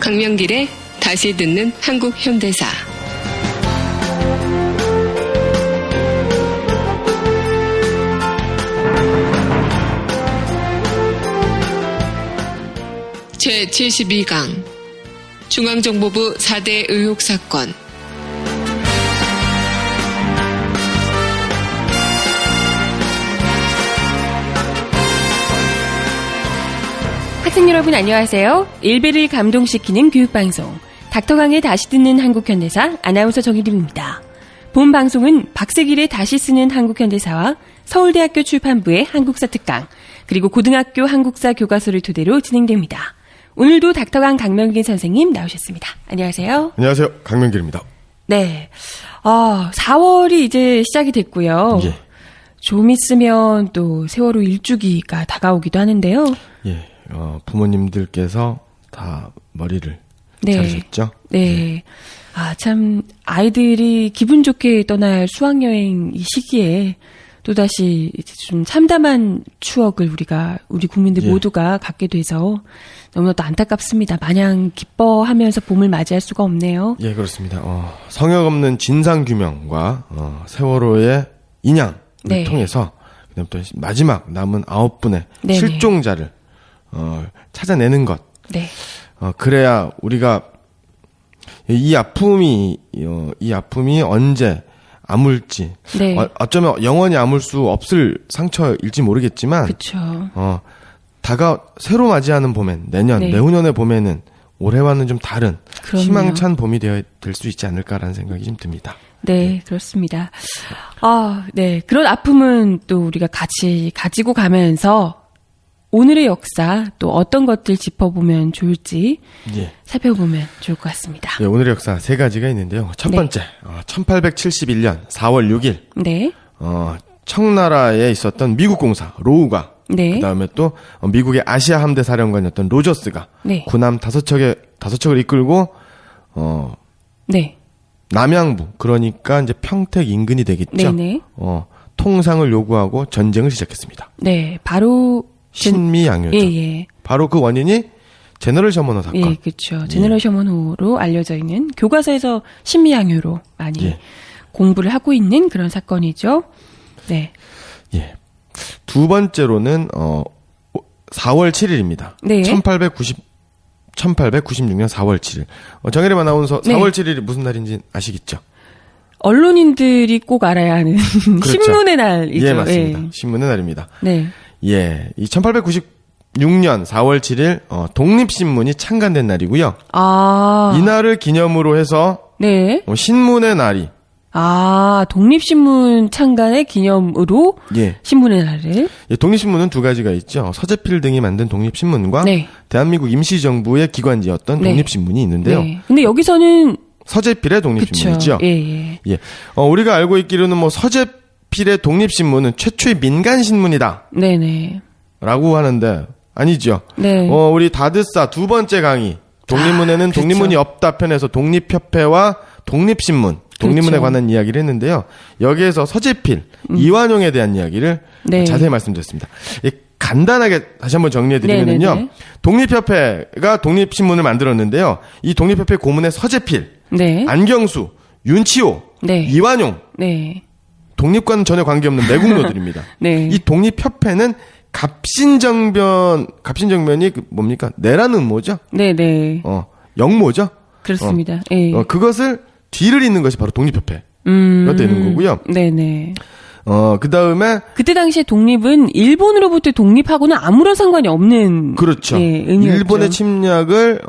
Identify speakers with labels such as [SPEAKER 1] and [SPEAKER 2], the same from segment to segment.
[SPEAKER 1] 강명길의 다시 듣는 한국 현대사. 제72강 중앙정보부 4대 의혹 사건.
[SPEAKER 2] 학생 여러분 안녕하세요. 일베를 감동시키는 교육방송 닥터강의 다시 듣는 한국현대사 아나운서 정희림입니다. 본 방송은 박세길의 다시 쓰는 한국현대사와 서울대학교 출판부의 한국사 특강 그리고 고등학교 한국사 교과서를 토대로 진행됩니다. 오늘도 닥터강 강명길 선생님 나오셨습니다. 안녕하세요.
[SPEAKER 3] 안녕하세요. 강명길입니다.
[SPEAKER 2] 네, 4월이 이제 시작이 됐고요.
[SPEAKER 3] 예.
[SPEAKER 2] 좀 있으면 또 세월호 일주기가 다가오기도 하는데요.
[SPEAKER 3] 예. 부모님들께서 다 머리를
[SPEAKER 2] 네.
[SPEAKER 3] 자르셨죠?
[SPEAKER 2] 네. 참 아이들이 기분 좋게 떠날 수학여행 이 시기에 또다시 이제 좀 참담한 추억을 우리 국민들
[SPEAKER 3] 예.
[SPEAKER 2] 모두가 갖게 돼서 너무나도 안타깝습니다. 마냥 기뻐하면서 봄을 맞이할 수가 없네요.
[SPEAKER 3] 예, 그렇습니다. 성역 없는 진상규명과 세월호의 인양을
[SPEAKER 2] 네.
[SPEAKER 3] 통해서 그다음 또 마지막 남은 9분의
[SPEAKER 2] 네네.
[SPEAKER 3] 실종자를 찾아내는 것.
[SPEAKER 2] 네.
[SPEAKER 3] 그래야 우리가 이 아픔이 언제 아물지.
[SPEAKER 2] 네.
[SPEAKER 3] 어쩌면 영원히 아물 수 없을 상처일지 모르겠지만.
[SPEAKER 2] 그렇죠.
[SPEAKER 3] 새로 맞이하는 봄엔 내년,
[SPEAKER 2] 네.
[SPEAKER 3] 내후년의 봄에는 올해와는 좀 다른
[SPEAKER 2] 그럼요.
[SPEAKER 3] 희망찬 봄이 될 수 있지 않을까라는 생각이 좀 듭니다.
[SPEAKER 2] 네, 그렇습니다. 네. 그런 아픔은 또 우리가 같이 가지고 가면서 오늘의 역사 또 어떤 것들 짚어보면 좋을지
[SPEAKER 3] 예.
[SPEAKER 2] 살펴보면 좋을 것 같습니다.
[SPEAKER 3] 예, 오늘의 역사 세 가지가 있는데요. 첫
[SPEAKER 2] 네.
[SPEAKER 3] 번째, 1871년 4월 6일,
[SPEAKER 2] 네.
[SPEAKER 3] 청나라에 있었던 미국 공사 로우가,
[SPEAKER 2] 네.
[SPEAKER 3] 그 다음에 또 미국의 아시아 함대 사령관이었던 로저스가
[SPEAKER 2] 네.
[SPEAKER 3] 군함 5척을 이끌고
[SPEAKER 2] 네.
[SPEAKER 3] 남양부, 그러니까 이제 평택 인근이 되겠죠.
[SPEAKER 2] 네네.
[SPEAKER 3] 통상을 요구하고 전쟁을 시작했습니다.
[SPEAKER 2] 네. 바로
[SPEAKER 3] 신미양요죠.
[SPEAKER 2] 예.
[SPEAKER 3] 바로 그 원인이 제너럴 셔먼호 사건.
[SPEAKER 2] 예, 그렇죠. 제너럴 셔먼호로 알려져 있는 교과서에서 신미양요로 많이
[SPEAKER 3] 예.
[SPEAKER 2] 공부를 하고 있는 그런 사건이죠. 네.
[SPEAKER 3] 예. 두 번째로는 4월 7일입니다.
[SPEAKER 2] 네.
[SPEAKER 3] 1896년 4월 7일. 정혜림 아나운서
[SPEAKER 2] 네.
[SPEAKER 3] 4월 7일이 무슨 날인지 아시겠죠?
[SPEAKER 2] 언론인들이 꼭 알아야 하는
[SPEAKER 3] 그렇죠.
[SPEAKER 2] 신문의 날이죠.
[SPEAKER 3] 예, 맞습니다.
[SPEAKER 2] 예.
[SPEAKER 3] 신문의 날입니다.
[SPEAKER 2] 네.
[SPEAKER 3] 예. 이 1896년 4월 7일 독립신문이 창간된 날이고요. 이 날을 기념으로 해서
[SPEAKER 2] 네.
[SPEAKER 3] 신문의 날이
[SPEAKER 2] 독립신문 창간의 기념으로
[SPEAKER 3] 예.
[SPEAKER 2] 신문의 날을.
[SPEAKER 3] 예, 독립신문은 두 가지가 있죠. 서재필 등이 만든 독립신문과
[SPEAKER 2] 네.
[SPEAKER 3] 대한민국 임시정부의 기관지였던
[SPEAKER 2] 네.
[SPEAKER 3] 독립신문이 있는데요.
[SPEAKER 2] 네. 근데 여기서는
[SPEAKER 3] 서재필의 독립신문이죠.
[SPEAKER 2] 그쵸. 예.
[SPEAKER 3] 예. 우리가 알고 있기로는 서재필의 독립신문은 최초의 민간신문이다.
[SPEAKER 2] 네네.
[SPEAKER 3] 라고 하는데, 아니죠.
[SPEAKER 2] 네.
[SPEAKER 3] 우리 다드사 두 번째 강의, 독립문에는
[SPEAKER 2] 그렇죠.
[SPEAKER 3] 독립문이 없다 편에서 독립협회와 독립신문, 독립문에
[SPEAKER 2] 그렇죠.
[SPEAKER 3] 관한 이야기를 했는데요. 여기에서 서재필, 이완용에 대한 이야기를
[SPEAKER 2] 네.
[SPEAKER 3] 자세히 말씀드렸습니다. 간단하게 다시 한번 정리해드리면요.
[SPEAKER 2] 네네네.
[SPEAKER 3] 독립협회가 독립신문을 만들었는데요. 이 독립협회 고문의 서재필,
[SPEAKER 2] 네.
[SPEAKER 3] 안경수, 윤치호,
[SPEAKER 2] 네.
[SPEAKER 3] 이완용,
[SPEAKER 2] 네.
[SPEAKER 3] 독립과는 전혀 관계없는 내국노들입니다.
[SPEAKER 2] 네.
[SPEAKER 3] 이 독립협회는 갑신정변이 뭡니까? 내라는 음모죠?
[SPEAKER 2] 네네.
[SPEAKER 3] 영모죠?
[SPEAKER 2] 그렇습니다. 예.
[SPEAKER 3] 그것을 뒤를 잇는 것이 바로 독립협회가 되는 거고요.
[SPEAKER 2] 네네.
[SPEAKER 3] 그 다음에.
[SPEAKER 2] 그때 당시에 독립은 일본으로부터 독립하고는 아무런 상관이 없는.
[SPEAKER 3] 그렇죠.
[SPEAKER 2] 예, 의미였죠.
[SPEAKER 3] 일본의 침략을,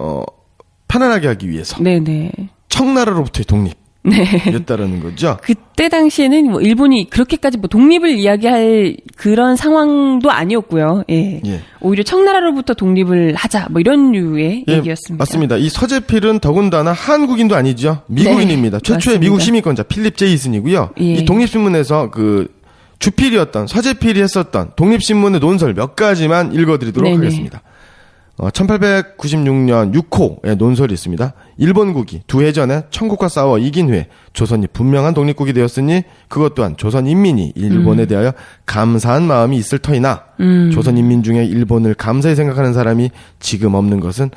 [SPEAKER 3] 편안하게 하기 위해서.
[SPEAKER 2] 네네.
[SPEAKER 3] 청나라로부터의 독립.
[SPEAKER 2] 네.
[SPEAKER 3] 이었다라는 거죠.
[SPEAKER 2] 그때 당시에는 뭐 일본이 그렇게까지 뭐 독립을 이야기할 그런 상황도 아니었고요. 예.
[SPEAKER 3] 예.
[SPEAKER 2] 오히려 청나라로부터 독립을 하자 뭐 이런 류의 얘기였습니다.
[SPEAKER 3] 맞습니다. 이 서재필은 더군다나 한국인도 아니죠. 미국인입니다.
[SPEAKER 2] 네,
[SPEAKER 3] 최초의
[SPEAKER 2] 맞습니다.
[SPEAKER 3] 미국 시민권자 필립 제이슨이고요.
[SPEAKER 2] 예.
[SPEAKER 3] 이 독립신문에서 주필이었던 서재필이 했었던 독립신문의 논설 몇 가지만 읽어드리도록
[SPEAKER 2] 네네.
[SPEAKER 3] 하겠습니다. 1896년 6호의 논설이 있습니다. 일본국이 두 해 전에 청국과 싸워 이긴 후에 조선이 분명한 독립국이 되었으니 그것 또한 조선 인민이 일본에 대하여 감사한 마음이 있을 터이나 조선 인민 중에 일본을 감사히 생각하는 사람이 지금 없는 것은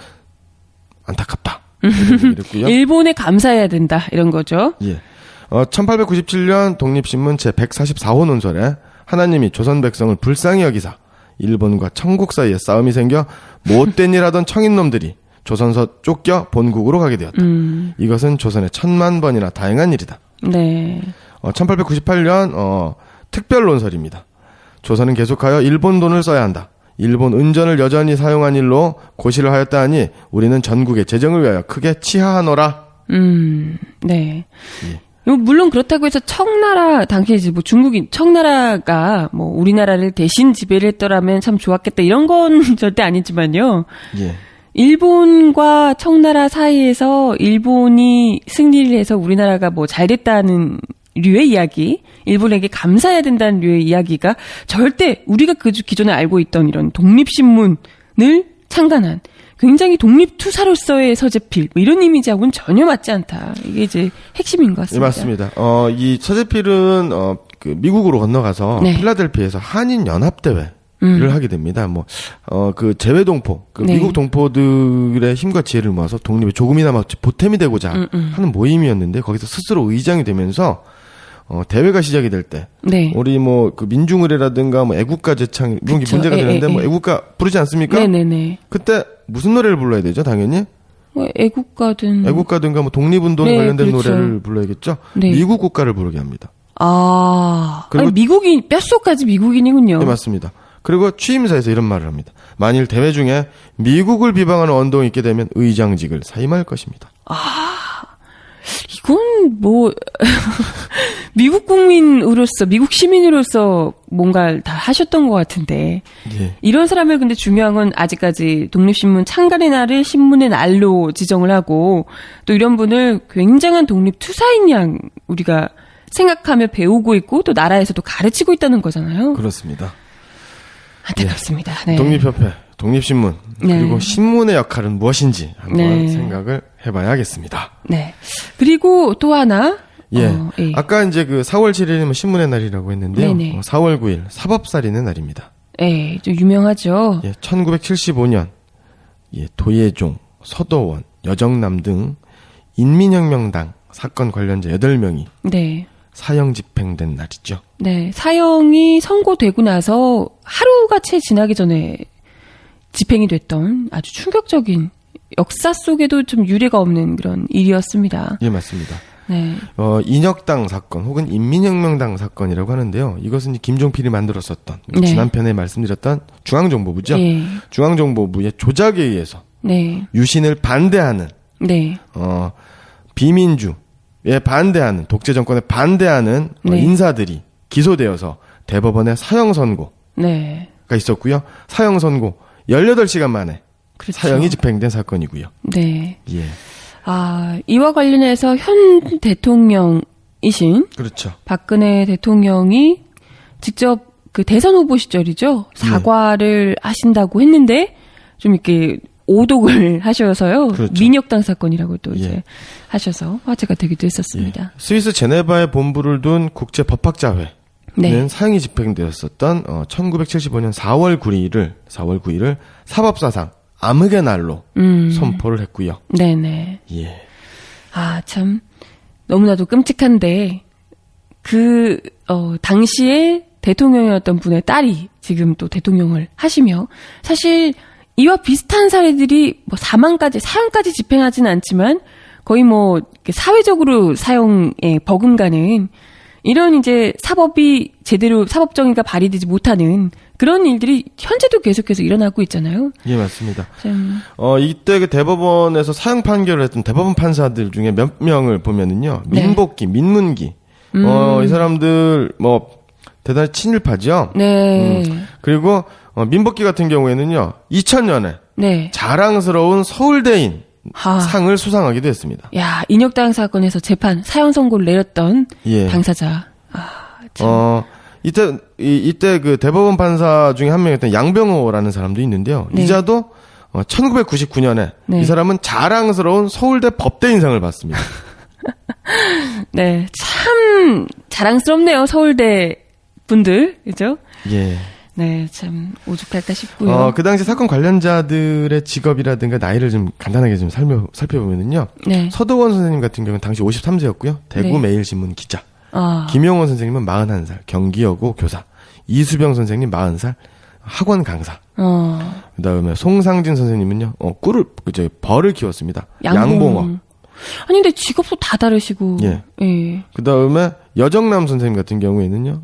[SPEAKER 3] 안타깝다. 이랬고요.
[SPEAKER 2] 일본에 감사해야 된다 이런 거죠.
[SPEAKER 3] 예. 1897년 독립신문 제144호 논설에 하나님이 조선 백성을 불쌍히 여기사 일본과 청국 사이에 싸움이 생겨 못된 일 하던 청인놈들이 조선서 쫓겨 본국으로 가게 되었다. 이것은 조선의 1000만 번이나 다행한 일이다.
[SPEAKER 2] 네.
[SPEAKER 3] 1898년 특별 논설입니다. 조선은 계속하여 일본 돈을 써야 한다. 일본 은전을 여전히 사용한 일로 고시를 하였다 하니 우리는 전국의 재정을 위하여 크게 치하하노라.
[SPEAKER 2] 네.
[SPEAKER 3] 예.
[SPEAKER 2] 물론 그렇다고 해서 청나라 당시에 이제 뭐 중국인 청나라가 뭐 우리나라를 대신 지배를 했더라면 참 좋았겠다 이런 건 절대 아니지만요.
[SPEAKER 3] 예.
[SPEAKER 2] 일본과 청나라 사이에서 일본이 승리를 해서 우리나라가 뭐 잘 됐다는 류의 이야기, 일본에게 감사해야 된다는 류의 이야기가 절대 우리가 그 기존에 알고 있던 이런 독립신문을 창간한 굉장히 독립투사로서의 서재필 뭐 이런 이미지하고는 전혀 맞지 않다. 이게 이제 핵심인 것 같습니다.
[SPEAKER 3] 예, 맞습니다. 이 서재필은 그 미국으로 건너가서
[SPEAKER 2] 네.
[SPEAKER 3] 필라델피아에서 한인 연합 대회를 하게 됩니다. 그 재외 동포, 그
[SPEAKER 2] 네.
[SPEAKER 3] 미국 동포들의 힘과 지혜를 모아서 독립에 조금이나마 보탬이 되고자 하는 모임이었는데 거기서 스스로 의장이 되면서 대회가 시작이 될 때,
[SPEAKER 2] 네.
[SPEAKER 3] 우리 그 민중의례라든가 애국가 제창 이런 게
[SPEAKER 2] 그쵸.
[SPEAKER 3] 문제가 되는데 애국가 부르지 않습니까?
[SPEAKER 2] 네네네.
[SPEAKER 3] 그때 무슨 노래를 불러야 되죠? 당연히
[SPEAKER 2] 뭐 애국가든
[SPEAKER 3] 애국가든가 동립운동에
[SPEAKER 2] 네,
[SPEAKER 3] 관련된
[SPEAKER 2] 그렇죠.
[SPEAKER 3] 노래를 불러야겠죠.
[SPEAKER 2] 네.
[SPEAKER 3] 미국 국가를 부르게 합니다.
[SPEAKER 2] 그리고
[SPEAKER 3] 그리고-
[SPEAKER 2] 미국인 뼛속까지 미국인이군요.
[SPEAKER 3] 네, 맞습니다. 그리고 취임사에서 이런 말을 합니다. 만일 대회 중에 미국을 비방하는 언동이 있게 되면 의장직을 사임할 것입니다.
[SPEAKER 2] 이건 뭐 미국 국민으로서 미국 시민으로서 뭔가를 다 하셨던 것 같은데
[SPEAKER 3] 예.
[SPEAKER 2] 이런 사람을 근데 중요한 건 아직까지 독립신문 창간의 날을 신문의 날로 지정을 하고 또 이런 분을 굉장한 독립투사인 양 우리가 생각하며 배우고 있고 또 나라에서도 가르치고 있다는 거잖아요.
[SPEAKER 3] 그렇습니다.
[SPEAKER 2] 안타깝습니다. 네.
[SPEAKER 3] 독립협회, 독립신문,
[SPEAKER 2] 네.
[SPEAKER 3] 그리고 신문의 역할은 무엇인지 한번
[SPEAKER 2] 네.
[SPEAKER 3] 생각을 해봐야겠습니다.
[SPEAKER 2] 네. 그리고 또 하나
[SPEAKER 3] 예.
[SPEAKER 2] 예.
[SPEAKER 3] 아까 이제 그 4월 7일이면 신문의 날이라고 했는데요.
[SPEAKER 2] 네네.
[SPEAKER 3] 4월 9일 사법살인의 날입니다.
[SPEAKER 2] 예, 좀 유명하죠.
[SPEAKER 3] 예, 1975년 예, 도예종, 서도원, 여정남 등 인민혁명당 사건 관련자 8명이
[SPEAKER 2] 네.
[SPEAKER 3] 사형 집행된 날이죠.
[SPEAKER 2] 네, 사형이 선고되고 나서 하루가 채 지나기 전에 집행이 됐던 아주 충격적인 역사 속에도 좀 유례가 없는 그런 일이었습니다.
[SPEAKER 3] 예, 맞습니다.
[SPEAKER 2] 네,
[SPEAKER 3] 인혁당 사건 혹은 인민혁명당 사건이라고 하는데요. 이것은 김종필이 만들었었던
[SPEAKER 2] 네.
[SPEAKER 3] 지난 편에 말씀드렸던 중앙정보부죠.
[SPEAKER 2] 예.
[SPEAKER 3] 중앙정보부의 조작에 의해서
[SPEAKER 2] 네,
[SPEAKER 3] 유신을 반대하는
[SPEAKER 2] 네,
[SPEAKER 3] 비민주에 반대하는 독재 정권에 반대하는
[SPEAKER 2] 네.
[SPEAKER 3] 인사들이 기소되어서 대법원에 사형 선고가
[SPEAKER 2] 네,
[SPEAKER 3] 있었고요. 사형 선고 18시간 만에
[SPEAKER 2] 그렇죠.
[SPEAKER 3] 사형이 집행된 사건이고요.
[SPEAKER 2] 네.
[SPEAKER 3] 예.
[SPEAKER 2] 이와 관련해서 현 대통령이신
[SPEAKER 3] 그렇죠.
[SPEAKER 2] 박근혜 대통령이 직접 그 대선 후보 시절이죠. 사과를 하신다고 했는데 좀 이렇게 오독을 하셔서요.
[SPEAKER 3] 그렇죠.
[SPEAKER 2] 민혁당 사건이라고 또 이제
[SPEAKER 3] 예.
[SPEAKER 2] 하셔서 화제가 되기도 했었습니다.
[SPEAKER 3] 예. 스위스 제네바에 본부를 둔 국제법학자회는
[SPEAKER 2] 네.
[SPEAKER 3] 사형이 집행되었었던 1975년 4월 9일을 사법사상 암흑의 날로 선포를 했고요.
[SPEAKER 2] 네네.
[SPEAKER 3] 예.
[SPEAKER 2] 참 너무나도 끔찍한데 당시에 대통령이었던 분의 딸이 지금 또 대통령을 하시며 사실 이와 비슷한 사례들이 뭐 사형까지 집행하지는 않지만 거의 뭐 이렇게 사회적으로 사형에 버금가는 이런 이제 사법이 제대로 사법 정의가 발휘되지 못하는 그런 일들이 현재도 계속해서 일어나고 있잖아요.
[SPEAKER 3] 예, 맞습니다.
[SPEAKER 2] 참,
[SPEAKER 3] 이때 그 대법원에서 사형 판결을 했던 대법원 판사들 중에 몇 명을 보면은요.
[SPEAKER 2] 네.
[SPEAKER 3] 민복기, 민문기. 이 사람들 대단히 친일파죠.
[SPEAKER 2] 네.
[SPEAKER 3] 그리고 민복기 같은 경우에는요. 2000년에
[SPEAKER 2] 네.
[SPEAKER 3] 자랑스러운 서울대인 상을 수상하기도 했습니다.
[SPEAKER 2] 야, 인혁당 사건에서 사형 선고를 내렸던
[SPEAKER 3] 예.
[SPEAKER 2] 당사자. 참.
[SPEAKER 3] 이때 그 대법원 판사 중에 한 명이었던 양병호라는 사람도 있는데요.
[SPEAKER 2] 네.
[SPEAKER 3] 이자도 1999년에
[SPEAKER 2] 네.
[SPEAKER 3] 이 사람은 자랑스러운 서울대 법대인상을 받습니다.
[SPEAKER 2] 네, 참 자랑스럽네요. 서울대 분들, 그죠?
[SPEAKER 3] 예.
[SPEAKER 2] 네, 참 오죽할까 싶고요.
[SPEAKER 3] 그 당시 사건 관련자들의 직업이라든가 나이를 좀 간단하게 좀 살펴보면은요.
[SPEAKER 2] 네.
[SPEAKER 3] 서도원 선생님 같은 경우는 당시 53세였고요. 대구
[SPEAKER 2] 네.
[SPEAKER 3] 매일신문 기자.
[SPEAKER 2] 아,
[SPEAKER 3] 김용원 선생님은 41살, 경기여고 교사. 이수병 선생님 40살, 학원 강사. 그다음에 송상진 선생님은요. 벌을 키웠습니다. 양봉업.
[SPEAKER 2] 아니 근데 직업도 다 다르시고.
[SPEAKER 3] 예.
[SPEAKER 2] 예.
[SPEAKER 3] 그다음에 여정남 선생님 같은 경우에는요.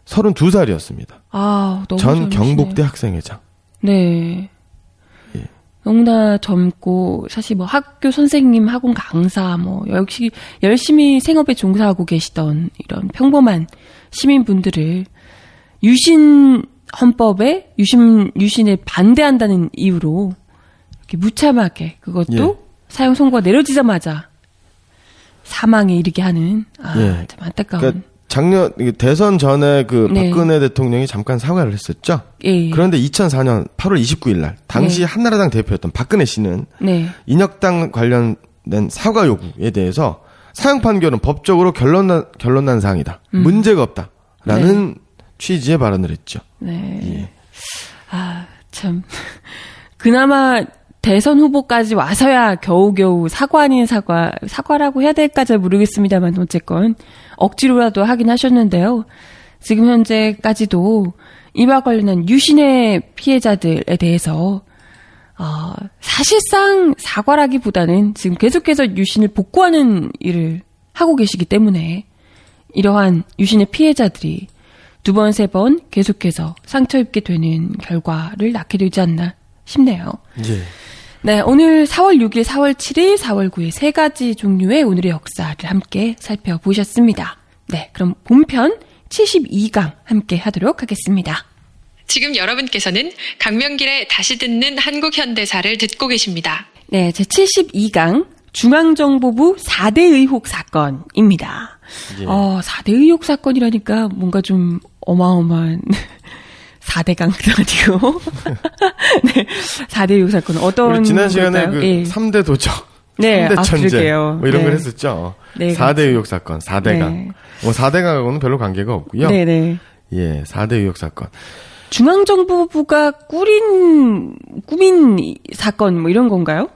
[SPEAKER 3] 32살이었습니다.
[SPEAKER 2] 아, 너무
[SPEAKER 3] 전
[SPEAKER 2] 젊으시네.
[SPEAKER 3] 경북대 학생회장.
[SPEAKER 2] 네.
[SPEAKER 3] 예.
[SPEAKER 2] 너무나 젊고 사실 뭐 학교 선생님, 학원 강사 뭐 역시 열심히 생업에 종사하고 계시던 이런 평범한 시민분들을 유신 헌법에 유신에 반대한다는 이유로 이렇게 무참하게 그것도
[SPEAKER 3] 예.
[SPEAKER 2] 사형 선고가 내려지자마자 사망에 이르게 하는
[SPEAKER 3] 예.
[SPEAKER 2] 참 안타까운.
[SPEAKER 3] 그러니까 작년 대선 전에
[SPEAKER 2] 네.
[SPEAKER 3] 박근혜 대통령이 잠깐 사과를 했었죠.
[SPEAKER 2] 예.
[SPEAKER 3] 그런데 2004년 8월 29일 날 당시 한나라당 대표였던 박근혜 씨는
[SPEAKER 2] 네.
[SPEAKER 3] 인혁당 관련된 사과 요구에 대해서 사형 판결은 법적으로 결론난 사항이다. 문제가 없다라는 취지의 발언을 했죠.
[SPEAKER 2] 네.
[SPEAKER 3] 예.
[SPEAKER 2] 아, 참. 그나마 대선 후보까지 와서야 겨우겨우 사과 아닌 사과라고 해야 될까 잘 모르겠습니다만 어쨌건 억지로라도 하긴 하셨는데요. 지금 현재까지도 이와 관련한 유신의 피해자들에 대해서 사실상 사과라기보다는 지금 계속해서 유신을 복구하는 일을 하고 계시기 때문에 이러한 유신의 피해자들이 두 번, 세 번 계속해서 상처 입게 되는 결과를 낳게 되지 않나 싶네요.
[SPEAKER 3] 예.
[SPEAKER 2] 네, 오늘 4월 6일, 4월 7일, 4월 9일 세 가지 종류의 오늘의 역사를 함께 살펴보셨습니다. 네, 그럼 본편 72강 함께 하도록 하겠습니다.
[SPEAKER 1] 지금 여러분께서는 강명길의 다시 듣는 한국 현대사를 듣고 계십니다.
[SPEAKER 2] 네, 제 72강 중앙정보부 4대 의혹 사건입니다.
[SPEAKER 3] 예.
[SPEAKER 2] 4대 의혹 사건이라니까 뭔가 좀 어마어마한 4대강도 아니고 네, 4대 의혹 사건 어떤
[SPEAKER 3] 우리 지난 시간에
[SPEAKER 2] 걸까요?
[SPEAKER 3] 그
[SPEAKER 2] 예.
[SPEAKER 3] 3대 도적,
[SPEAKER 2] 네,
[SPEAKER 3] 3대 천재
[SPEAKER 2] 그러게요.
[SPEAKER 3] 뭐 이런
[SPEAKER 2] 네.
[SPEAKER 3] 걸 했었죠.
[SPEAKER 2] 네,
[SPEAKER 3] 4대 의혹 사건, 4대강.
[SPEAKER 2] 네.
[SPEAKER 3] 뭐 4대강하고는 별로 관계가 없고요.
[SPEAKER 2] 네네.
[SPEAKER 3] 예, 4대 의혹 사건.
[SPEAKER 2] 중앙정보부가 꾸민 사건 뭐 이런 건가요?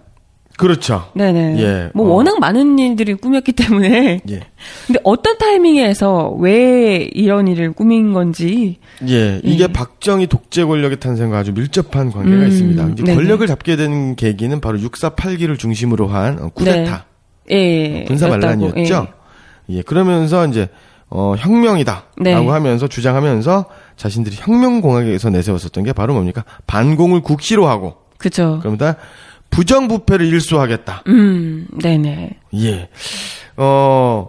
[SPEAKER 3] 그렇죠.
[SPEAKER 2] 네네.
[SPEAKER 3] 예,
[SPEAKER 2] 뭐 워낙 많은 일들이 꾸몄기 때문에.
[SPEAKER 3] 예.
[SPEAKER 2] 근데 어떤 타이밍에서 왜 이런 일을 꾸민 건지.
[SPEAKER 3] 예, 이게 박정희 독재 권력의 탄생과 아주 밀접한 관계가 있습니다. 이제
[SPEAKER 2] 네네.
[SPEAKER 3] 권력을 잡게 된 계기는 바로 6.4.8기를 중심으로 한 쿠데타,
[SPEAKER 2] 예.
[SPEAKER 3] 군사 반란이었죠. 예, 그러면서 이제 혁명이다라고
[SPEAKER 2] 네.
[SPEAKER 3] 하면서 주장하면서 자신들이 혁명공학에서 내세웠었던 게 바로 뭡니까? 반공을 국시로 하고
[SPEAKER 2] 그죠.
[SPEAKER 3] 그러다 부정부패를 일수하겠다.
[SPEAKER 2] 네네.
[SPEAKER 3] 예.
[SPEAKER 2] 뭐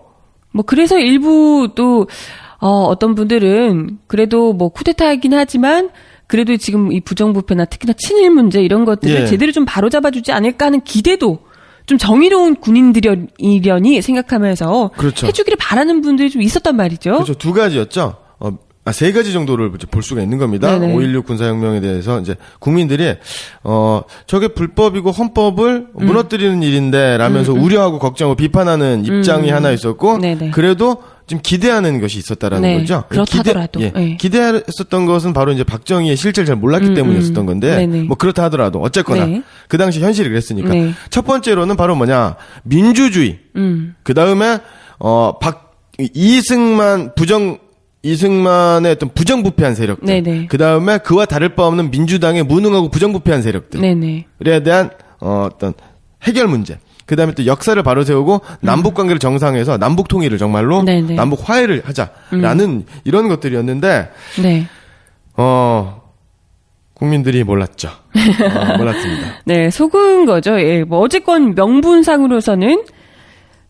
[SPEAKER 2] 그래서 일부 또 어떤 분들은 그래도 뭐 쿠데타이긴 하지만 그래도 지금 이 부정부패나 특히나 친일 문제 이런 것들을
[SPEAKER 3] 예.
[SPEAKER 2] 제대로 좀 바로잡아주지 않을까 하는 기대도 좀 정의로운 군인들이려니 생각하면서
[SPEAKER 3] 그렇죠.
[SPEAKER 2] 해주기를 바라는 분들이 좀 있었단 말이죠.
[SPEAKER 3] 그렇죠. 두 가지였죠. 세 가지 정도를 볼 수가 있는 겁니다.
[SPEAKER 2] 네네.
[SPEAKER 3] 5.16 군사혁명에 대해서 이제 국민들이 저게 불법이고 헌법을 무너뜨리는 일인데 라면서 우려하고 걱정하고 비판하는 입장이 하나 있었고
[SPEAKER 2] 네네.
[SPEAKER 3] 그래도 좀 기대하는 것이 있었다라는
[SPEAKER 2] 네.
[SPEAKER 3] 거죠.
[SPEAKER 2] 그렇다더라도. 네.
[SPEAKER 3] 기대했었던 것은 바로 이제 박정희의 실체를 잘 몰랐기 때문이었었던 건데
[SPEAKER 2] 네네.
[SPEAKER 3] 뭐 그렇다 하더라도 어쨌거나
[SPEAKER 2] 네.
[SPEAKER 3] 그 당시 현실이 그랬으니까
[SPEAKER 2] 네.
[SPEAKER 3] 첫 번째로는 바로 뭐냐 민주주의. 그 다음에 이승만의 어떤 부정부패한 세력들.
[SPEAKER 2] 네네.
[SPEAKER 3] 그 다음에 그와 다를 바 없는 민주당의 무능하고 부정부패한 세력들에
[SPEAKER 2] 네네.
[SPEAKER 3] 대한 어떤 해결 문제. 그 다음에 또 역사를 바로 세우고 남북 관계를 정상해서 남북 통일을 정말로
[SPEAKER 2] 네네.
[SPEAKER 3] 남북 화해를 하자라는 이런 것들이었는데
[SPEAKER 2] 네.
[SPEAKER 3] 국민들이 몰랐죠. 몰랐습니다.
[SPEAKER 2] 네, 속은 거죠. 예, 뭐 어쨌건 명분상으로서는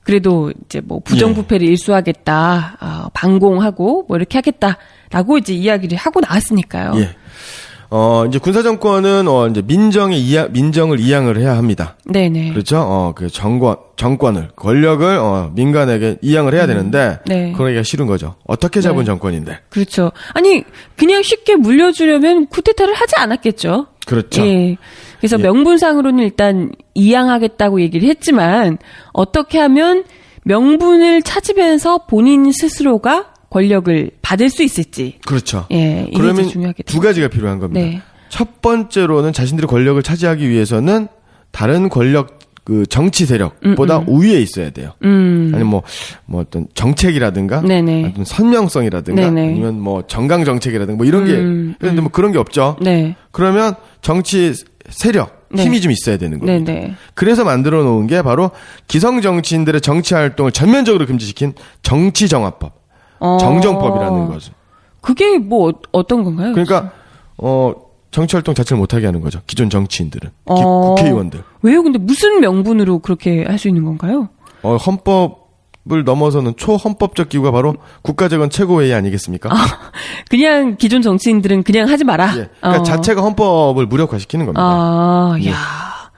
[SPEAKER 2] 그래도 이제 뭐 부정부패를 일수하겠다, 반공하고 뭐 이렇게 하겠다라고 이제 이야기를 하고 나왔으니까요.
[SPEAKER 3] 예. 이제 군사정권은 이제 민정을 이양을 해야 합니다.
[SPEAKER 2] 네네.
[SPEAKER 3] 그렇죠. 그 정권을 권력을 민간에게 이양을 해야 되는데
[SPEAKER 2] 네.
[SPEAKER 3] 그러기가 싫은 거죠. 어떻게 잡은
[SPEAKER 2] 네.
[SPEAKER 3] 정권인데.
[SPEAKER 2] 그렇죠. 아니 그냥 쉽게 물려주려면 쿠데타를 하지 않았겠죠.
[SPEAKER 3] 그렇죠.
[SPEAKER 2] 예. 그래서
[SPEAKER 3] 예.
[SPEAKER 2] 명분상으로는 일단 이양하겠다고 얘기를 했지만 어떻게 하면 명분을 찾으면서 본인 스스로가 권력을 받을 수 있을지.
[SPEAKER 3] 그렇죠.
[SPEAKER 2] 예, 이게
[SPEAKER 3] 그러면
[SPEAKER 2] 이제 중요하겠죠.
[SPEAKER 3] 두 가지가 필요한 겁니다.
[SPEAKER 2] 네.
[SPEAKER 3] 첫 번째로는 자신들이 권력을 차지하기 위해서는 다른 권력 그 정치 세력보다 우위에 있어야 돼요. 아니면 뭐 어떤 정책이라든가,
[SPEAKER 2] 네네.
[SPEAKER 3] 어떤 선명성이라든가,
[SPEAKER 2] 네네.
[SPEAKER 3] 아니면 뭐 정강 정책이라든가 뭐 이런 게 그런데 뭐 그런 게 없죠.
[SPEAKER 2] 네.
[SPEAKER 3] 그러면 정치 세력
[SPEAKER 2] 네.
[SPEAKER 3] 힘이 좀 있어야 되는 겁니다.
[SPEAKER 2] 네네.
[SPEAKER 3] 그래서 만들어 놓은 게 바로 기성 정치인들의 정치 활동을 전면적으로 금지시킨 정치정화법, 정정법이라는 거죠.
[SPEAKER 2] 그게 뭐 어떤 건가요?
[SPEAKER 3] 그러니까 정치 활동 자체를 못하게 하는 거죠. 기존 정치인들은, 국회의원들.
[SPEAKER 2] 왜요? 근데 무슨 명분으로 그렇게 할 수 있는 건가요?
[SPEAKER 3] 헌법을 넘어서는 초헌법적 기구가 바로 국가재건 최고회의 아니겠습니까?
[SPEAKER 2] 그냥 기존 정치인들은 그냥 하지 마라.
[SPEAKER 3] 예. 그러니까 자체가 헌법을 무력화시키는 겁니다. 예.
[SPEAKER 2] 야.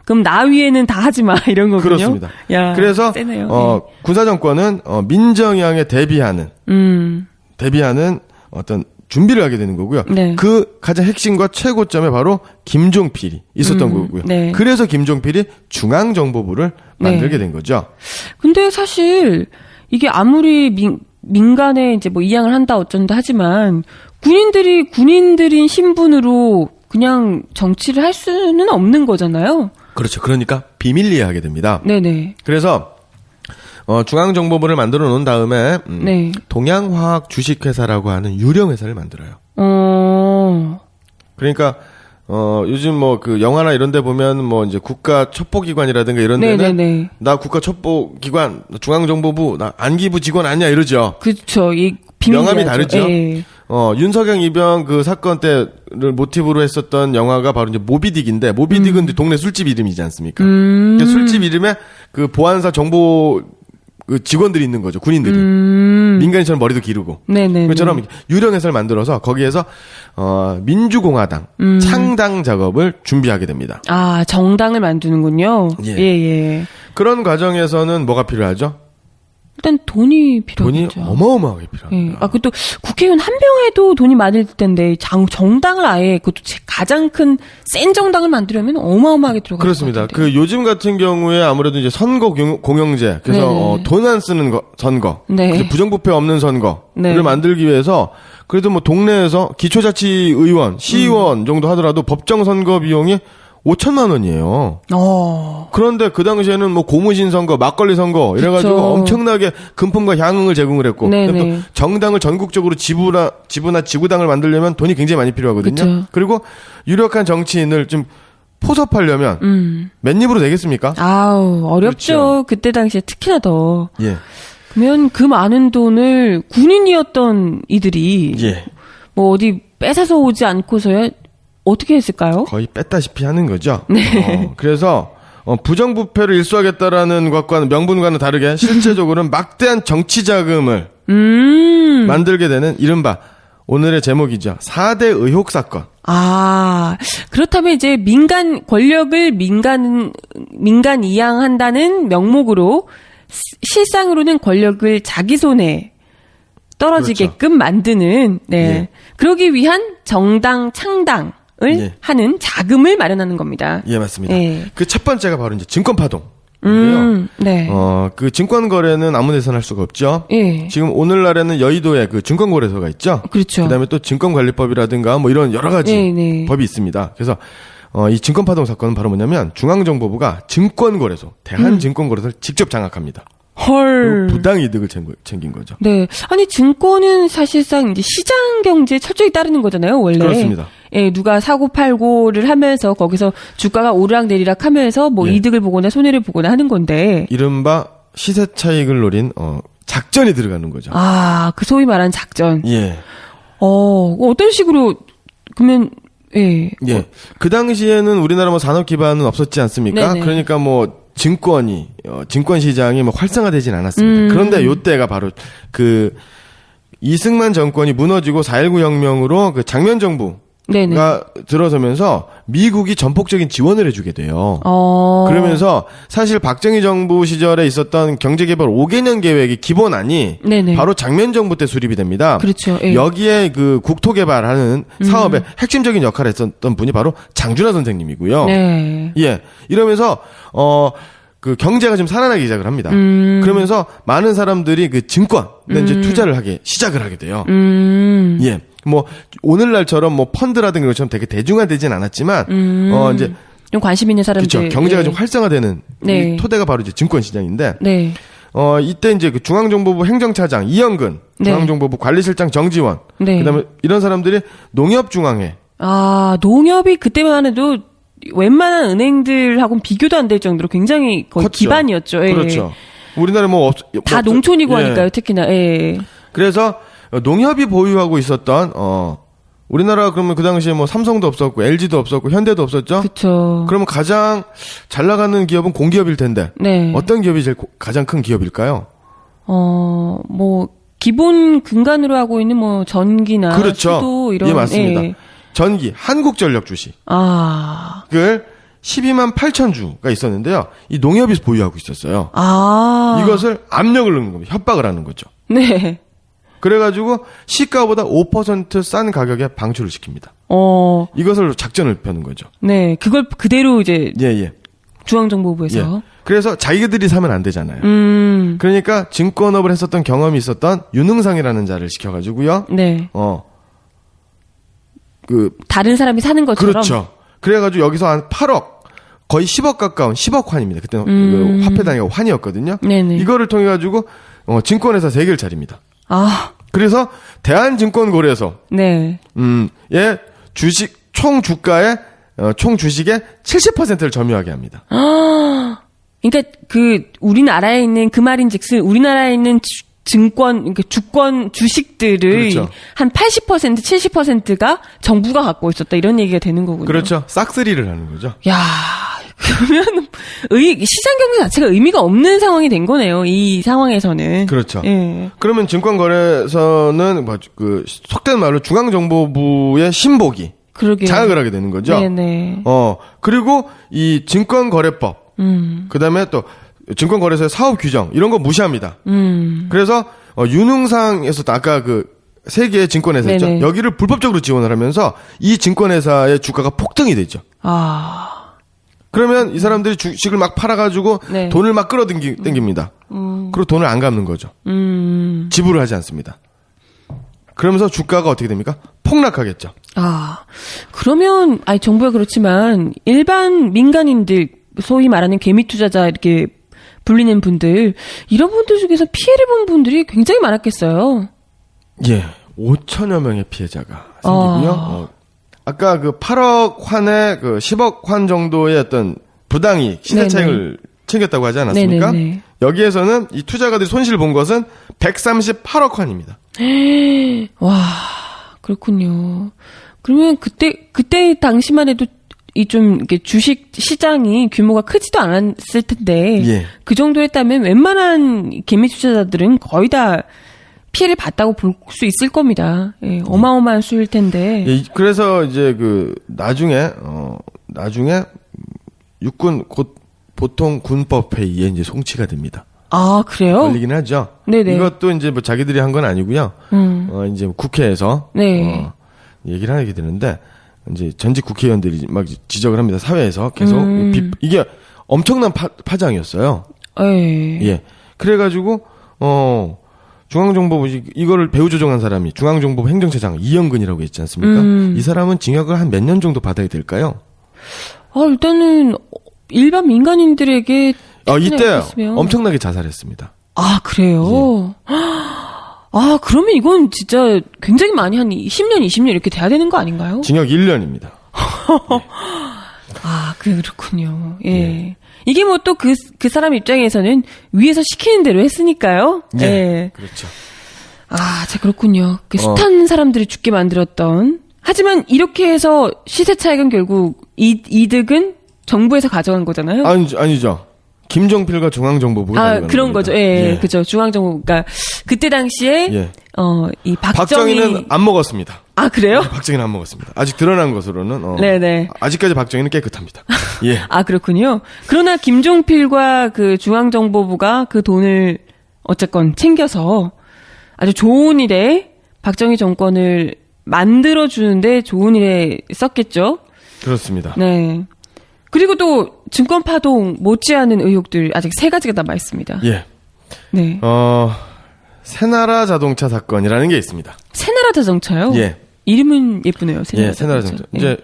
[SPEAKER 2] 그럼 나 위에는 다 하지 마 이런 거군요.
[SPEAKER 3] 그렇습니다.
[SPEAKER 2] 야,
[SPEAKER 3] 그래서
[SPEAKER 2] 세네요.
[SPEAKER 3] 군사정권은 민정향에 대비하는 어떤 준비를 하게 되는 거고요.
[SPEAKER 2] 네.
[SPEAKER 3] 그 가장 핵심과 최고점에 바로 김종필이 있었던 거고요.
[SPEAKER 2] 네.
[SPEAKER 3] 그래서 김종필이 중앙정보부를 만들게 된 거죠.
[SPEAKER 2] 근데 사실 이게 아무리 민간에 이제 뭐 이양을 한다 어쩐다 하지만 군인들인 신분으로 그냥 정치를 할 수는 없는 거잖아요.
[SPEAKER 3] 그렇죠. 그러니까 비밀리에 하게 됩니다.
[SPEAKER 2] 네네.
[SPEAKER 3] 그래서 중앙정보부를 만들어 놓은 다음에
[SPEAKER 2] 네.
[SPEAKER 3] 동양화학 주식회사라고 하는 유령 회사를 만들어요. 그러니까 요즘 뭐 그 영화나 이런 데 보면 뭐 이제 국가 첩보기관이라든가 이런 데는
[SPEAKER 2] 네네네.
[SPEAKER 3] 나 국가 첩보기관 중앙정보부 나 안기부 직원 아니야 이러죠.
[SPEAKER 2] 그렇죠. 이
[SPEAKER 3] 명함이 다르죠.
[SPEAKER 2] 예.
[SPEAKER 3] 윤석영 이병 그 사건 때를 모티브로 했었던 영화가 바로 이제 모비딕인데 모비딕은 동네 술집 이름이지 않습니까? 그 술집 이름에 그 보안사 정보 그 직원들이 있는 거죠. 군인들이. 민간인처럼 머리도 기르고.
[SPEAKER 2] 네네.
[SPEAKER 3] 그처럼 유령 회사를 만들어서 거기에서 민주공화당 창당 작업을 준비하게 됩니다.
[SPEAKER 2] 아, 정당을 만드는군요.
[SPEAKER 3] 예.
[SPEAKER 2] 예.
[SPEAKER 3] 그런 과정에서는 뭐가 필요하죠?
[SPEAKER 2] 일단 돈이
[SPEAKER 3] 돈이
[SPEAKER 2] 필요하죠.
[SPEAKER 3] 어마어마하게 필요합니다.
[SPEAKER 2] 예. 아, 그것도 국회의원 한 명에도 돈이 많을 텐데 정당을 아예 그것도 가장 큰 센 정당을 만들려면 어마어마하게 들어갈 것
[SPEAKER 3] 그렇습니다.
[SPEAKER 2] 같은데요.
[SPEAKER 3] 그 요즘 같은 경우에 아무래도 이제 선거 공영제 그래서 돈 안 쓰는 선거,
[SPEAKER 2] 네.
[SPEAKER 3] 그래서 부정부패 없는 선거를
[SPEAKER 2] 네.
[SPEAKER 3] 만들기 위해서 그래도 뭐 동네에서 기초자치의원, 시의원 정도 하더라도 법정 선거 비용이 5천만 원이에요. 그런데 그 당시에는 뭐 고무신 선거, 막걸리 선거 이래가지고
[SPEAKER 2] 그쵸.
[SPEAKER 3] 엄청나게 금품과 향응을 제공을 했고
[SPEAKER 2] 네네.
[SPEAKER 3] 또 정당을 전국적으로 지부나 지구당을 만들려면 돈이 굉장히 많이 필요하거든요.
[SPEAKER 2] 그쵸.
[SPEAKER 3] 그리고 유력한 정치인을 좀 포섭하려면 몇 입으로 되겠습니까?
[SPEAKER 2] 아우, 어렵죠.
[SPEAKER 3] 그렇죠.
[SPEAKER 2] 그때 당시에 특히나 더.
[SPEAKER 3] 예,
[SPEAKER 2] 그러면 그 많은 돈을 군인이었던 이들이
[SPEAKER 3] 예,
[SPEAKER 2] 뭐 어디 뺏어서 오지 않고서야 어떻게 했을까요?
[SPEAKER 3] 거의 뺐다시피 하는 거죠. 네. 그래서 부정부패를 일소하겠다라는 것과는 명분과는 다르게 실제적으로는 막대한 정치 자금을 만들게 되는 이른바 오늘의 제목이죠. 4대 의혹 사건.
[SPEAKER 2] 아, 그렇다면 이제 권력을 민간 이양한다는 명목으로 실상으로는 권력을 자기 손에 떨어지게끔
[SPEAKER 3] 그렇죠.
[SPEAKER 2] 만드는, 네.
[SPEAKER 3] 예.
[SPEAKER 2] 그러기 위한 정당 창당을
[SPEAKER 3] 예.
[SPEAKER 2] 하는 자금을 마련하는 겁니다.
[SPEAKER 3] 예, 맞습니다.
[SPEAKER 2] 예.
[SPEAKER 3] 그 첫 번째가 바로 이제 증권파동.
[SPEAKER 2] 네.
[SPEAKER 3] 그 증권 거래는 아무 데서나 할 수가 없죠.
[SPEAKER 2] 예.
[SPEAKER 3] 지금 오늘날에는 여의도에 그 증권거래소가 있죠.
[SPEAKER 2] 그렇죠.
[SPEAKER 3] 그다음에 또 증권관리법이라든가 뭐 이런 여러 가지
[SPEAKER 2] 네.
[SPEAKER 3] 법이 있습니다. 그래서 이 증권파동 사건은 바로 뭐냐면 중앙정보부가 증권거래소, 대한증권거래소를 직접 장악합니다.
[SPEAKER 2] 헐.
[SPEAKER 3] 그리고 부당이득을 챙긴 거죠.
[SPEAKER 2] 네. 아니, 증권은 사실상 이제 시장 경제에 철저히 따르는 거잖아요, 원래.
[SPEAKER 3] 그렇습니다.
[SPEAKER 2] 예, 누가 사고 팔고를 하면서 거기서 주가가 오르락내리락 하면서 뭐
[SPEAKER 3] 예.
[SPEAKER 2] 이득을 보거나 손해를 보거나 하는 건데.
[SPEAKER 3] 이른바 시세 차익을 노린 작전이 들어가는 거죠.
[SPEAKER 2] 아, 그 소위 말하는 작전.
[SPEAKER 3] 예.
[SPEAKER 2] 어떤 식으로, 그러면, 예.
[SPEAKER 3] 예. 그 당시에는 우리나라 뭐 산업 기반은 없었지 않습니까?
[SPEAKER 2] 네네.
[SPEAKER 3] 그러니까 뭐 증권 시장이 뭐 활성화되진 않았습니다. 그런데 요때가 바로 그 이승만 정권이 무너지고 4.19 혁명으로 그 장면 정부가
[SPEAKER 2] 네네.
[SPEAKER 3] 들어서면서 미국이 전폭적인 지원을 해주게 돼요. 그러면서 사실 박정희 정부 시절에 있었던 경제개발 5개년 계획의 기본안이
[SPEAKER 2] 네네.
[SPEAKER 3] 바로 장면 정부 때 수립이 됩니다.
[SPEAKER 2] 그렇죠. 예.
[SPEAKER 3] 여기에 그 국토개발하는 사업에 핵심적인 역할을 했었던 분이 바로 장준하 선생님이고요.
[SPEAKER 2] 네.
[SPEAKER 3] 예. 이러면서 그 경제가 좀 살아나기 시작을 합니다. 그러면서 많은 사람들이 그 증권에 이제 투자를 시작을 하게 돼요. 예. 뭐 오늘날처럼 뭐 펀드라든가 이런 것처럼 되게 대중화되진 않았지만 이제
[SPEAKER 2] 좀 관심 있는 사람들.
[SPEAKER 3] 그렇죠. 경제가
[SPEAKER 2] 네.
[SPEAKER 3] 좀 활성화되는
[SPEAKER 2] 네.
[SPEAKER 3] 이 토대가 바로 이제 증권 시장인데
[SPEAKER 2] 네.
[SPEAKER 3] 이때 이제 그 중앙정보부 행정차장 이영근,
[SPEAKER 2] 네.
[SPEAKER 3] 중앙정보부 관리실장 정지원,
[SPEAKER 2] 네.
[SPEAKER 3] 그다음에 이런 사람들이 농협중앙회.
[SPEAKER 2] 아, 농협이 그때만 해도 웬만한 은행들하고는 비교도 안 될 정도로 굉장히 거의
[SPEAKER 3] 컸죠.
[SPEAKER 2] 기반이었죠. 예.
[SPEAKER 3] 그렇죠. 우리나라 뭐
[SPEAKER 2] 다 농촌이고
[SPEAKER 3] 예.
[SPEAKER 2] 하니까요, 특히나. 예.
[SPEAKER 3] 그래서 농협이 보유하고 있었던 우리나라 그러면 그 당시에 뭐 삼성도 없었고 LG도 없었고 현대도 없었죠.
[SPEAKER 2] 그렇죠.
[SPEAKER 3] 그러면 가장 잘 나가는 기업은 공기업일 텐데
[SPEAKER 2] 네.
[SPEAKER 3] 어떤 기업이 제일 가장 큰 기업일까요?
[SPEAKER 2] 뭐 기본 근간으로 하고 있는 뭐 전기나
[SPEAKER 3] 그렇죠.
[SPEAKER 2] 수도 이런.
[SPEAKER 3] 예, 맞습니다.
[SPEAKER 2] 예.
[SPEAKER 3] 전기 한국전력 주식.
[SPEAKER 2] 아.
[SPEAKER 3] 그 12만 8천 주가 있었는데요. 이 농협이 보유하고 있었어요.
[SPEAKER 2] 아.
[SPEAKER 3] 이것을 압력을 넣는 겁니다. 협박을 하는 거죠.
[SPEAKER 2] 네.
[SPEAKER 3] 그래가지고 시가보다 5% 싼 가격에 방출을 시킵니다. 이것을 작전을 펴는 거죠.
[SPEAKER 2] 네. 그걸 그대로 이제
[SPEAKER 3] 예.
[SPEAKER 2] 중앙정보부에서.
[SPEAKER 3] 예. 그래서 자기들이 사면 안 되잖아요. 그러니까 증권업을 했었던 경험이 있었던 윤흥상이라는 자를 시켜가지고요.
[SPEAKER 2] 네. 다른 사람이 사는 것처럼.
[SPEAKER 3] 그렇죠. 그래가지고 여기서 한 8억, 거의 10억 가까운 10억 환입니다. 그때는 그 화폐 단위가 환이었거든요.
[SPEAKER 2] 네네.
[SPEAKER 3] 이거를 통해 가지고 증권회사 3개를 차립니다.
[SPEAKER 2] 아.
[SPEAKER 3] 그래서 대한증권거래소,
[SPEAKER 2] 네.
[SPEAKER 3] 예, 주식 총 주가의 총 주식의 70%를 점유하게 합니다.
[SPEAKER 2] 그러니까 우리나라에 있는 그 말인즉슨 우리나라에 있는 증권, 그러니까 주권 주식들을
[SPEAKER 3] 그렇죠.
[SPEAKER 2] 한 80%, 70%가 정부가 갖고 있었다 이런 얘기가 되는 거군요.
[SPEAKER 3] 그렇죠. 싹쓸이를 하는 거죠.
[SPEAKER 2] 야, 그러면 시장 경제 자체가 의미가 없는 상황이 된 거네요. 이 상황에서는.
[SPEAKER 3] 그렇죠.
[SPEAKER 2] 예.
[SPEAKER 3] 그러면 증권거래소는 그 속된 말로 중앙정보부의 신복이
[SPEAKER 2] 그러게요.
[SPEAKER 3] 장악을 하게 되는 거죠.
[SPEAKER 2] 네네.
[SPEAKER 3] 그리고 이 증권거래법, 그다음에 또 증권거래소의 사업 규정 이런 거 무시합니다. 그래서 윤흥상에서도 아까 그 세 개의 증권회사 있죠.
[SPEAKER 2] 네네.
[SPEAKER 3] 여기를 불법적으로 지원을 하면서 이 증권회사의 주가가 폭등이 되죠.
[SPEAKER 2] 아.
[SPEAKER 3] 그러면 이 사람들이 주식을 막 팔아가지고
[SPEAKER 2] 네.
[SPEAKER 3] 돈을 막 끌어당깁니다. 그리고 돈을 안 갚는 거죠. 지불을 하지 않습니다. 그러면서 주가가 어떻게 됩니까? 폭락하겠죠.
[SPEAKER 2] 아. 그러면 정부가 그렇지만 일반 민간인들 소위 말하는 개미 투자자 이렇게 불리는 분들 이런 분들 중에서 피해를 본 분들이 굉장히 많았겠어요.
[SPEAKER 3] 예. 5천여 명의 피해자가 생기고요. 아까 그 8억 환에 그 10억 환 정도의 어떤 부당이익, 시세 차익을 챙겼다고 하지 않았습니까?
[SPEAKER 2] 네네네.
[SPEAKER 3] 여기에서는 이 투자가들이 손실 본 것은 138억 환입니다.
[SPEAKER 2] 와, 그렇군요. 그러면 그때 당시만 해도 이렇게 주식 시장이 규모가 크지도 않았을 텐데,
[SPEAKER 3] 예.
[SPEAKER 2] 그 정도 했다면 웬만한 개미 투자자들은 거의 다 피해를 봤다고 볼 수 있을 겁니다. 예, 어마어마한 수일 텐데.
[SPEAKER 3] 예, 그래서 이제 나중에 육군 보통 군법 회의에 이제 송치가 됩니다.
[SPEAKER 2] 아, 그래요?
[SPEAKER 3] 걸리긴 하죠.
[SPEAKER 2] 네네.
[SPEAKER 3] 이것도 이제 뭐 자기들이 한 건 아니고요. 이제 국회에서
[SPEAKER 2] 네.
[SPEAKER 3] 얘기를 하게 되는데 이제 전직 국회의원들이 막 지적을 합니다. 사회에서 계속 이게 엄청난 파장이었어요.
[SPEAKER 2] 예.
[SPEAKER 3] 예. 그래가지고 중앙정보부 이거를 배후 조정한 사람이 중앙정보부 행정처장 이영근이라고 했지 않습니까? 이 사람은 징역을 한 몇 년 정도 받아야 될까요?
[SPEAKER 2] 일단은 일반 민간인들에게
[SPEAKER 3] 이때
[SPEAKER 2] 했으면.
[SPEAKER 3] 엄청나게 자살했습니다.
[SPEAKER 2] 아, 그래요?
[SPEAKER 3] 예.
[SPEAKER 2] 아, 그러면 이건 진짜 굉장히 많이 한 10년, 20년 이렇게 돼야 되는 거 아닌가요?
[SPEAKER 3] 징역 1년입니다.
[SPEAKER 2] 아, 그렇군요. 예. 이게 뭐 또 그 사람 입장에서는 위에서 시키는 대로 했으니까요.
[SPEAKER 3] 예.
[SPEAKER 2] 예.
[SPEAKER 3] 그렇죠.
[SPEAKER 2] 아, 자, 그렇군요. 숱한 사람들을 죽게 만들었던. 하지만 이렇게 해서 시세 차익은 결국 이득은 정부에서 가져간 거잖아요.
[SPEAKER 3] 아니죠. 김종필과 중앙정보부가 가져가는
[SPEAKER 2] 그런
[SPEAKER 3] 겁니다.
[SPEAKER 2] 거죠. 예, 그죠. 중앙정부. 그러니까 그때 당시에
[SPEAKER 3] 예.
[SPEAKER 2] 이
[SPEAKER 3] 박정희는 안 먹었습니다.
[SPEAKER 2] 아, 그래요?
[SPEAKER 3] 박정희는 안 먹었습니다. 아직 드러난 것으로는
[SPEAKER 2] 네네.
[SPEAKER 3] 아직까지 박정희는 깨끗합니다. 예.
[SPEAKER 2] 아, 그렇군요. 그러나 김종필과 그 중앙정보부가 그 돈을 어쨌건 챙겨서 아주 좋은 일에 박정희 정권을 만들어주는데 좋은 일에 썼겠죠.
[SPEAKER 3] 그렇습니다.
[SPEAKER 2] 네. 그리고 또 증권 파동 못지않은 의혹들 아직 3가지가 남아 있습니다.
[SPEAKER 3] 예.
[SPEAKER 2] 네.
[SPEAKER 3] 새나라 자동차 사건이라는 게 있습니다.
[SPEAKER 2] 새나라 자동차요?
[SPEAKER 3] 예.
[SPEAKER 2] 이름은 예쁘네요. 새나라
[SPEAKER 3] 예, 새나라 자동차.
[SPEAKER 2] 예.
[SPEAKER 3] 이제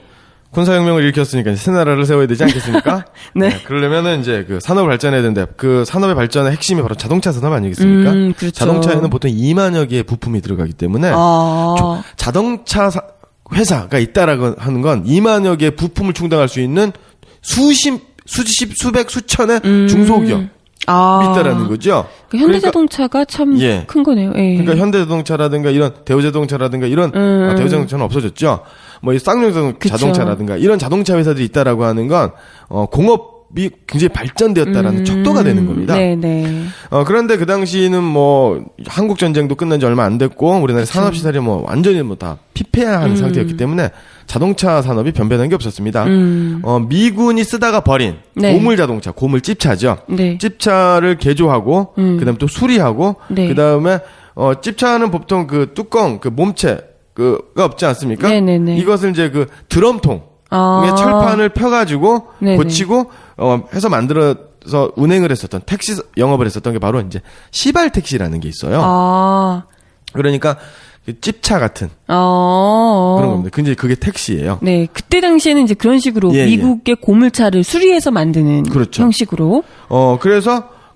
[SPEAKER 3] 군사혁명을 일으켰으니까 이제 새나라를 세워야 되지 않겠습니까?
[SPEAKER 2] 네.
[SPEAKER 3] 그러려면은 이제 그 산업을 발전해야 되는데 그 산업의 발전의 핵심이 바로 자동차 산업 아니겠습니까?
[SPEAKER 2] 그렇죠.
[SPEAKER 3] 자동차에는 보통 2만여 개의 부품이 들어가기 때문에 자동차 회사가 있다라고 하는 건 2만여 개의 부품을 충당할 수 있는 수백, 수천의 중소기업. 있다라는 거죠.
[SPEAKER 2] 그러니까 현대자동차가 참 큰 거네요. 예.
[SPEAKER 3] 그러니까 현대자동차라든가 이런 대우자동차라든가 이런 대우자동차는 없어졌죠. 뭐 이 쌍용 자동차라든가 이런 자동차 회사들이 있다라고 하는 건 공업이 굉장히 발전되었다라는 척도가 되는 겁니다.
[SPEAKER 2] 네네.
[SPEAKER 3] 그런데 그 당시는 뭐 한국 전쟁도 끝난 지 얼마 안 됐고 우리나라 산업 시설이 뭐 완전히 뭐 다 피폐한 상태였기 때문에 자동차 산업이 변변한 게 없었습니다. 미군이 쓰다가 버린 고물 자동차, 고물 찝차죠.
[SPEAKER 2] 네.
[SPEAKER 3] 찝차를 개조하고 그다음에 또 수리하고
[SPEAKER 2] 네.
[SPEAKER 3] 그다음에 찝차는 보통 그 뚜껑, 그 몸체 가 없지 않습니까?
[SPEAKER 2] 네네네.
[SPEAKER 3] 이것을 이제 그 드럼통에 철판을 펴가지고
[SPEAKER 2] 네네.
[SPEAKER 3] 고치고 해서 만들어서 운행을 했었던 택시 영업을 했었던 게 바로 이제 시발 택시라는 게 있어요. 그러니까 찝차 같은 그런 겁니다. 근데 그게 택시예요.
[SPEAKER 2] 네, 그때 당시에는 이제 그런 식으로 미국의 고물차를 수리해서 만드는
[SPEAKER 3] 그렇죠.
[SPEAKER 2] 형식으로.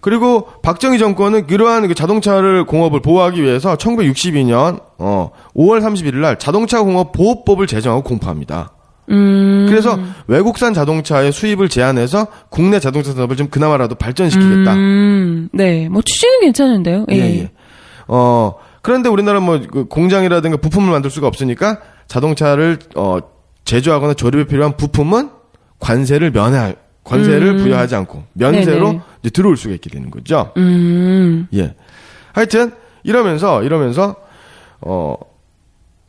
[SPEAKER 3] 그리고 박정희 정권은 그러한 그 자동차를 공업을 보호하기 위해서 1962년 5월 31일 날 자동차 공업 보호법을 제정하고 공포합니다. 그래서 외국산 자동차의 수입을 제한해서 국내 자동차 산업을 좀 그나마라도 발전시키겠다.
[SPEAKER 2] 네, 뭐 취지는 괜찮은데요. 예.
[SPEAKER 3] 그런데 우리나라 뭐 그 공장이라든가 부품을 만들 수가 없으니까 자동차를 제조하거나 조립에 필요한 부품은 관세를 부여하지 않고 면세로
[SPEAKER 2] 네네.
[SPEAKER 3] 이제 들어올 수가 있게 되는 거죠. 예. 하여튼 이러면서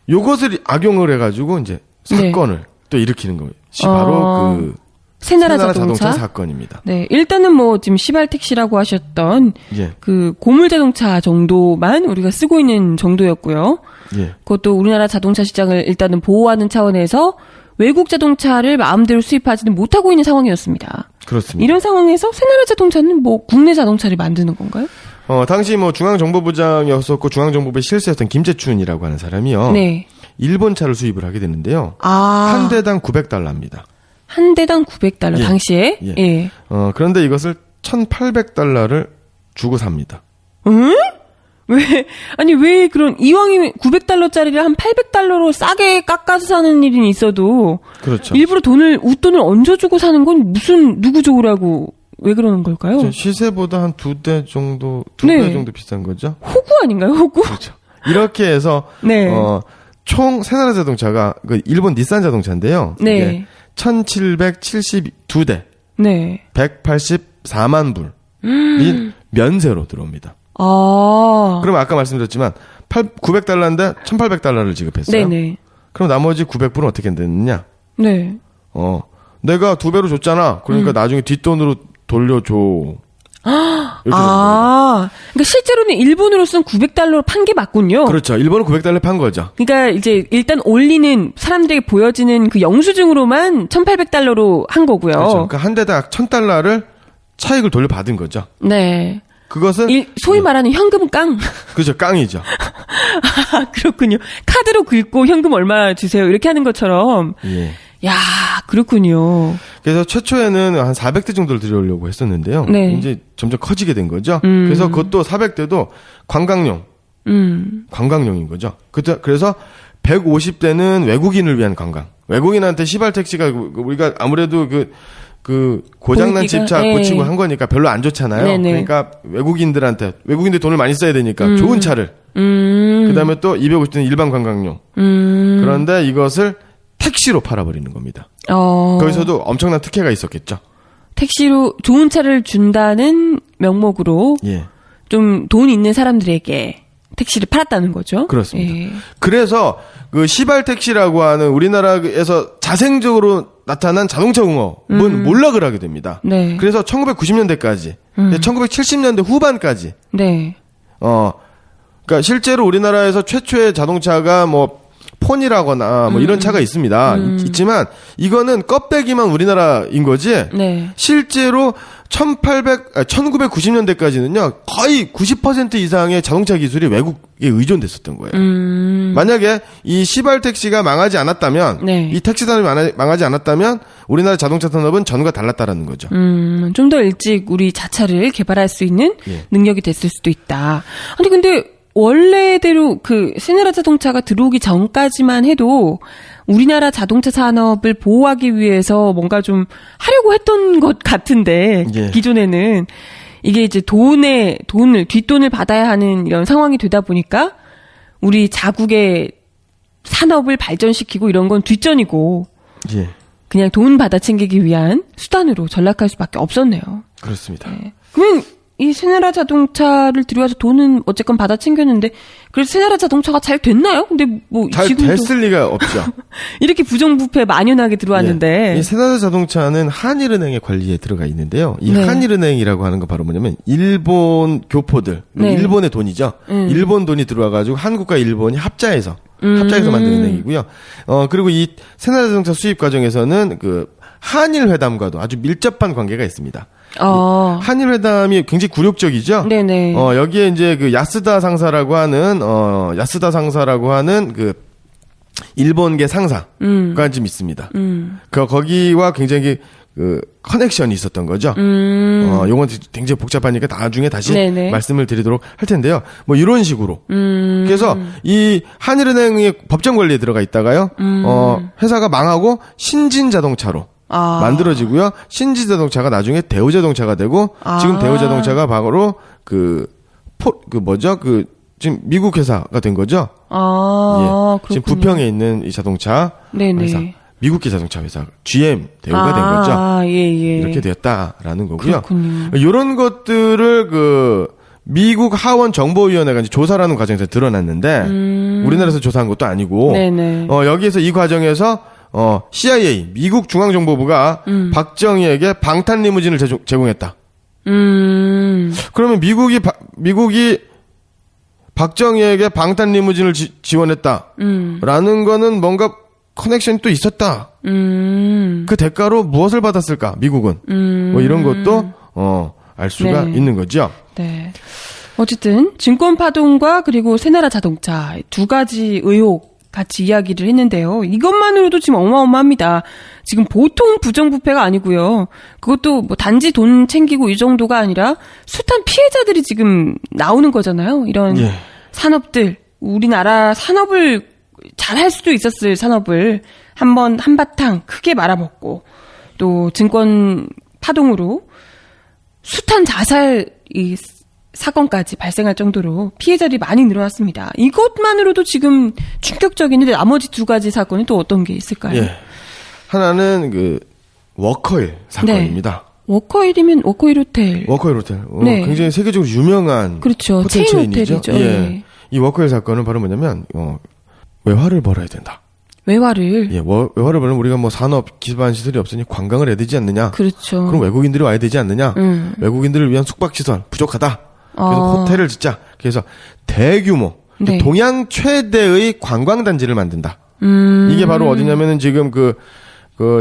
[SPEAKER 3] 요것을 악용을 해가지고 이제 사건을 또 일으키는 것이 바로 그
[SPEAKER 2] 새나라
[SPEAKER 3] 자동차 사건입니다.
[SPEAKER 2] 네, 일단은 뭐 지금 시발 택시라고 하셨던 그 고물 자동차 정도만 우리가 쓰고 있는 정도였고요. 그것도 우리나라 자동차 시장을 일단은 보호하는 차원에서 외국 자동차를 마음대로 수입하지는 못하고 있는 상황이었습니다.
[SPEAKER 3] 그렇습니다.
[SPEAKER 2] 이런 상황에서 새나라 자동차는 뭐 국내 자동차를 만드는 건가요?
[SPEAKER 3] 당시 뭐 중앙정보부장이었었고 중앙정보부의 실세였던 김재춘이라고 하는 사람이요.
[SPEAKER 2] 네.
[SPEAKER 3] 일본 차를 수입을 하게 되는데요. 한 대당 $900입니다.
[SPEAKER 2] 한 대당 $900 당시에. 예.
[SPEAKER 3] 그런데 이것을 $1,800를 주고 삽니다.
[SPEAKER 2] 응? 왜 그런, 이왕이면 $900짜리를 한 $800로 싸게 깎아서 사는 일은 있어도.
[SPEAKER 3] 그렇죠.
[SPEAKER 2] 일부러 웃돈을 얹어주고 사는 건 누구 좋으라고, 왜 그러는 걸까요?
[SPEAKER 3] 시세보다 한 두 배 정도 비싼 거죠?
[SPEAKER 2] 호구 아닌가요, 호구?
[SPEAKER 3] 그렇죠. 이렇게 해서, 총 새나라 자동차가, 그 일본 닛산 자동차인데요.
[SPEAKER 2] 네.
[SPEAKER 3] 1,772대.
[SPEAKER 2] 네.
[SPEAKER 3] 184만 불이 면세로 들어옵니다.
[SPEAKER 2] 그럼
[SPEAKER 3] 아까 말씀드렸지만 $900인데 $1,800를 지급했어요.
[SPEAKER 2] 네네.
[SPEAKER 3] 그럼 나머지 900불은 어떻게 됐느냐?
[SPEAKER 2] 네.
[SPEAKER 3] 내가 2배로 줬잖아. 그러니까 나중에 뒷돈으로 돌려줘.
[SPEAKER 2] 그러니까 실제로는 일본으로서는 $900로 판 게 맞군요.
[SPEAKER 3] 그렇죠. 일본은 $900 판 거죠.
[SPEAKER 2] 그러니까 이제 일단 올리는 사람들에게 보여지는 그 영수증으로만 $1,800로 한 거고요.
[SPEAKER 3] 그렇죠. 그러니까 한 대당 $1,000를 차익을 돌려받은 거죠.
[SPEAKER 2] 네.
[SPEAKER 3] 그것은
[SPEAKER 2] 소위 말하는 현금 깡.
[SPEAKER 3] 그렇죠. 깡이죠.
[SPEAKER 2] 그렇군요. 카드로 긁고 현금 얼마 주세요. 이렇게 하는 것처럼. 야, 그렇군요.
[SPEAKER 3] 그래서 최초에는 한 400대 정도를 들여오려고 했었는데요.
[SPEAKER 2] 네.
[SPEAKER 3] 이제 점점 커지게 된 거죠. 그래서 그것도 400대도 관광용인 거죠. 그래서 150대는 외국인을 위한 관광. 외국인한테 시발 택시가 우리가 아무래도 그 고장난 찝차 고치고 한 거니까 별로 안 좋잖아요.
[SPEAKER 2] 네네.
[SPEAKER 3] 그러니까 외국인들 돈을 많이 써야 되니까 좋은 차를. 그다음에 또 250대는 일반 관광용. 그런데 이것을 택시로 팔아버리는 겁니다. 거기서도 엄청난 특혜가 있었겠죠.
[SPEAKER 2] 택시로 좋은 차를 준다는 명목으로 좀 돈 있는 사람들에게 택시를 팔았다는 거죠.
[SPEAKER 3] 그렇습니다. 그래서 그 시발 택시라고 하는 우리나라에서 자생적으로 나타난 자동차 공업은 몰락을 하게 됩니다.
[SPEAKER 2] 네.
[SPEAKER 3] 그래서 1990년대까지, 1970년대 후반까지.
[SPEAKER 2] 네.
[SPEAKER 3] 그러니까 실제로 우리나라에서 최초의 자동차가 뭐 톤이라거나 뭐 이런 차가 있습니다. 있지만 이거는 껍데기만 우리나라인 거지.
[SPEAKER 2] 네.
[SPEAKER 3] 실제로 1990년대까지는요 거의 90% 이상의 자동차 기술이 외국에 의존됐었던 거예요. 만약에 이 시발 택시가 망하지 않았다면,
[SPEAKER 2] 네.
[SPEAKER 3] 이 택시 산업이 망하지 않았다면 우리나라 자동차 산업은 전과 달랐다라는 거죠.
[SPEAKER 2] 좀 더 일찍 우리 자차를 개발할 수 있는
[SPEAKER 3] 예.
[SPEAKER 2] 능력이 됐을 수도 있다. 아니 근데 원래대로 그 스네라 자동차가 들어오기 전까지만 해도 우리나라 자동차 산업을 보호하기 위해서 뭔가 좀 하려고 했던 것 같은데
[SPEAKER 3] 예.
[SPEAKER 2] 기존에는 이게 이제 뒷돈을 받아야 하는 이런 상황이 되다 보니까 우리 자국의 산업을 발전시키고 이런 건 뒷전이고
[SPEAKER 3] 예,
[SPEAKER 2] 그냥 돈 받아 챙기기 위한 수단으로 전락할 수밖에 없었네요.
[SPEAKER 3] 그렇습니다.
[SPEAKER 2] 네. 그러면 이 스네라 자동차를 들여와서 돈은 어쨌건 받아 챙겼는데 그래서 스네라 자동차가 잘 됐나요? 근데 뭐
[SPEAKER 3] 잘
[SPEAKER 2] 지금도
[SPEAKER 3] 됐을 리가 없죠.
[SPEAKER 2] 이렇게 부정부패 만연하게 들어왔는데
[SPEAKER 3] 예. 이 세나자 자동차는 한일은행의 관리에 들어가 있는데요. 이
[SPEAKER 2] 네.
[SPEAKER 3] 한일은행이라고 하는 거 바로 뭐냐면 일본 교포들,
[SPEAKER 2] 네.
[SPEAKER 3] 일본의 돈이죠. 일본 돈이 들어와가지고 한국과 일본이 합작해서 만든 은행이고요. 그리고 이 세나자 자동차 수입 과정에서는 그 한일 회담과도 아주 밀접한 관계가 있습니다. 한일 회담이 굉장히 굴욕적이죠.
[SPEAKER 2] 네네.
[SPEAKER 3] 여기에 이제 그 야스다 상사라고 하는 그 일본계 상사가 좀 있습니다. 거기와 굉장히 그 커넥션이 있었던 거죠. 요건 굉장히 복잡하니까 나중에 다시
[SPEAKER 2] 네네.
[SPEAKER 3] 말씀을 드리도록 할 텐데요. 뭐 이런 식으로. 그래서 이 한일은행의 법정 관리에 들어가 있다가요. 회사가 망하고 신진자동차로 만들어지고요. 신진자동차가 나중에 대우자동차가 되고 지금 대우자동차가 바로 지금 미국 회사가 된 거죠. 예. 지금 부평에 있는 이 자동차
[SPEAKER 2] 네네.
[SPEAKER 3] 회사, 미국계 자동차 회사 GM 대우가 된 거죠.
[SPEAKER 2] 예.
[SPEAKER 3] 이렇게 되었다라는 거고요.
[SPEAKER 2] 그렇군요.
[SPEAKER 3] 이런 것들을 미국 하원 정보위원회가 이제 조사라는 과정에서 드러났는데 우리나라에서 조사한 것도 아니고
[SPEAKER 2] 네네.
[SPEAKER 3] 여기에서 이 과정에서 CIA 미국 중앙정보부가 박정희에게 방탄 리무진을 제공했다. 그러면 미국이 박정희에게 방탄 리무진을 지원했다라는 거는 뭔가 커넥션이 또 있었다. 그 대가로 무엇을 받았을까? 미국은 뭐 이런 것도 알 수가
[SPEAKER 2] 네.
[SPEAKER 3] 있는 거죠.
[SPEAKER 2] 네. 어쨌든 증권파동과 그리고 세나라 자동차 두 가지 의혹 같이 이야기를 했는데요. 이것만으로도 지금 어마어마합니다. 지금 보통 부정부패가 아니고요. 그것도 뭐 단지 돈 챙기고 이 정도가 아니라 숱한 피해자들이 지금 나오는 거잖아요. 이런
[SPEAKER 3] 예.
[SPEAKER 2] 산업들, 우리나라 산업을 잘할 수도 있었을 산업을 한바탕 크게 말아먹고 또 증권 파동으로 숱한 자살 사건까지 발생할 정도로 피해자들이 많이 늘어났습니다. 이것만으로도 지금 충격적인데 나머지 두 가지 사건은 또 어떤 게 있을까요?
[SPEAKER 3] 예. 하나는 워커힐 사건입니다.
[SPEAKER 2] 워커힐이면 워커힐 호텔.
[SPEAKER 3] 워커힐 호텔.
[SPEAKER 2] 네.
[SPEAKER 3] 굉장히 세계적으로 유명한
[SPEAKER 2] 그렇죠.
[SPEAKER 3] 호텔
[SPEAKER 2] 체인
[SPEAKER 3] 체인이죠.
[SPEAKER 2] 호텔이죠.
[SPEAKER 3] 예.
[SPEAKER 2] 예.
[SPEAKER 3] 이 워커힐 사건은 바로 뭐냐면 외화를 벌어야 된다.
[SPEAKER 2] 외화를.
[SPEAKER 3] 예, 외화를 벌면 우리가 뭐 산업 기반 시설이 없으니 관광을 해야 되지 않느냐?
[SPEAKER 2] 그렇죠.
[SPEAKER 3] 그럼 외국인들이 와야 되지 않느냐? 외국인들을 위한 숙박 시설 부족하다. 그래서 호텔을 짓자. 그래서 대규모
[SPEAKER 2] 네.
[SPEAKER 3] 동양 최대의 관광단지를 만든다. 이게 바로 어디냐면은 지금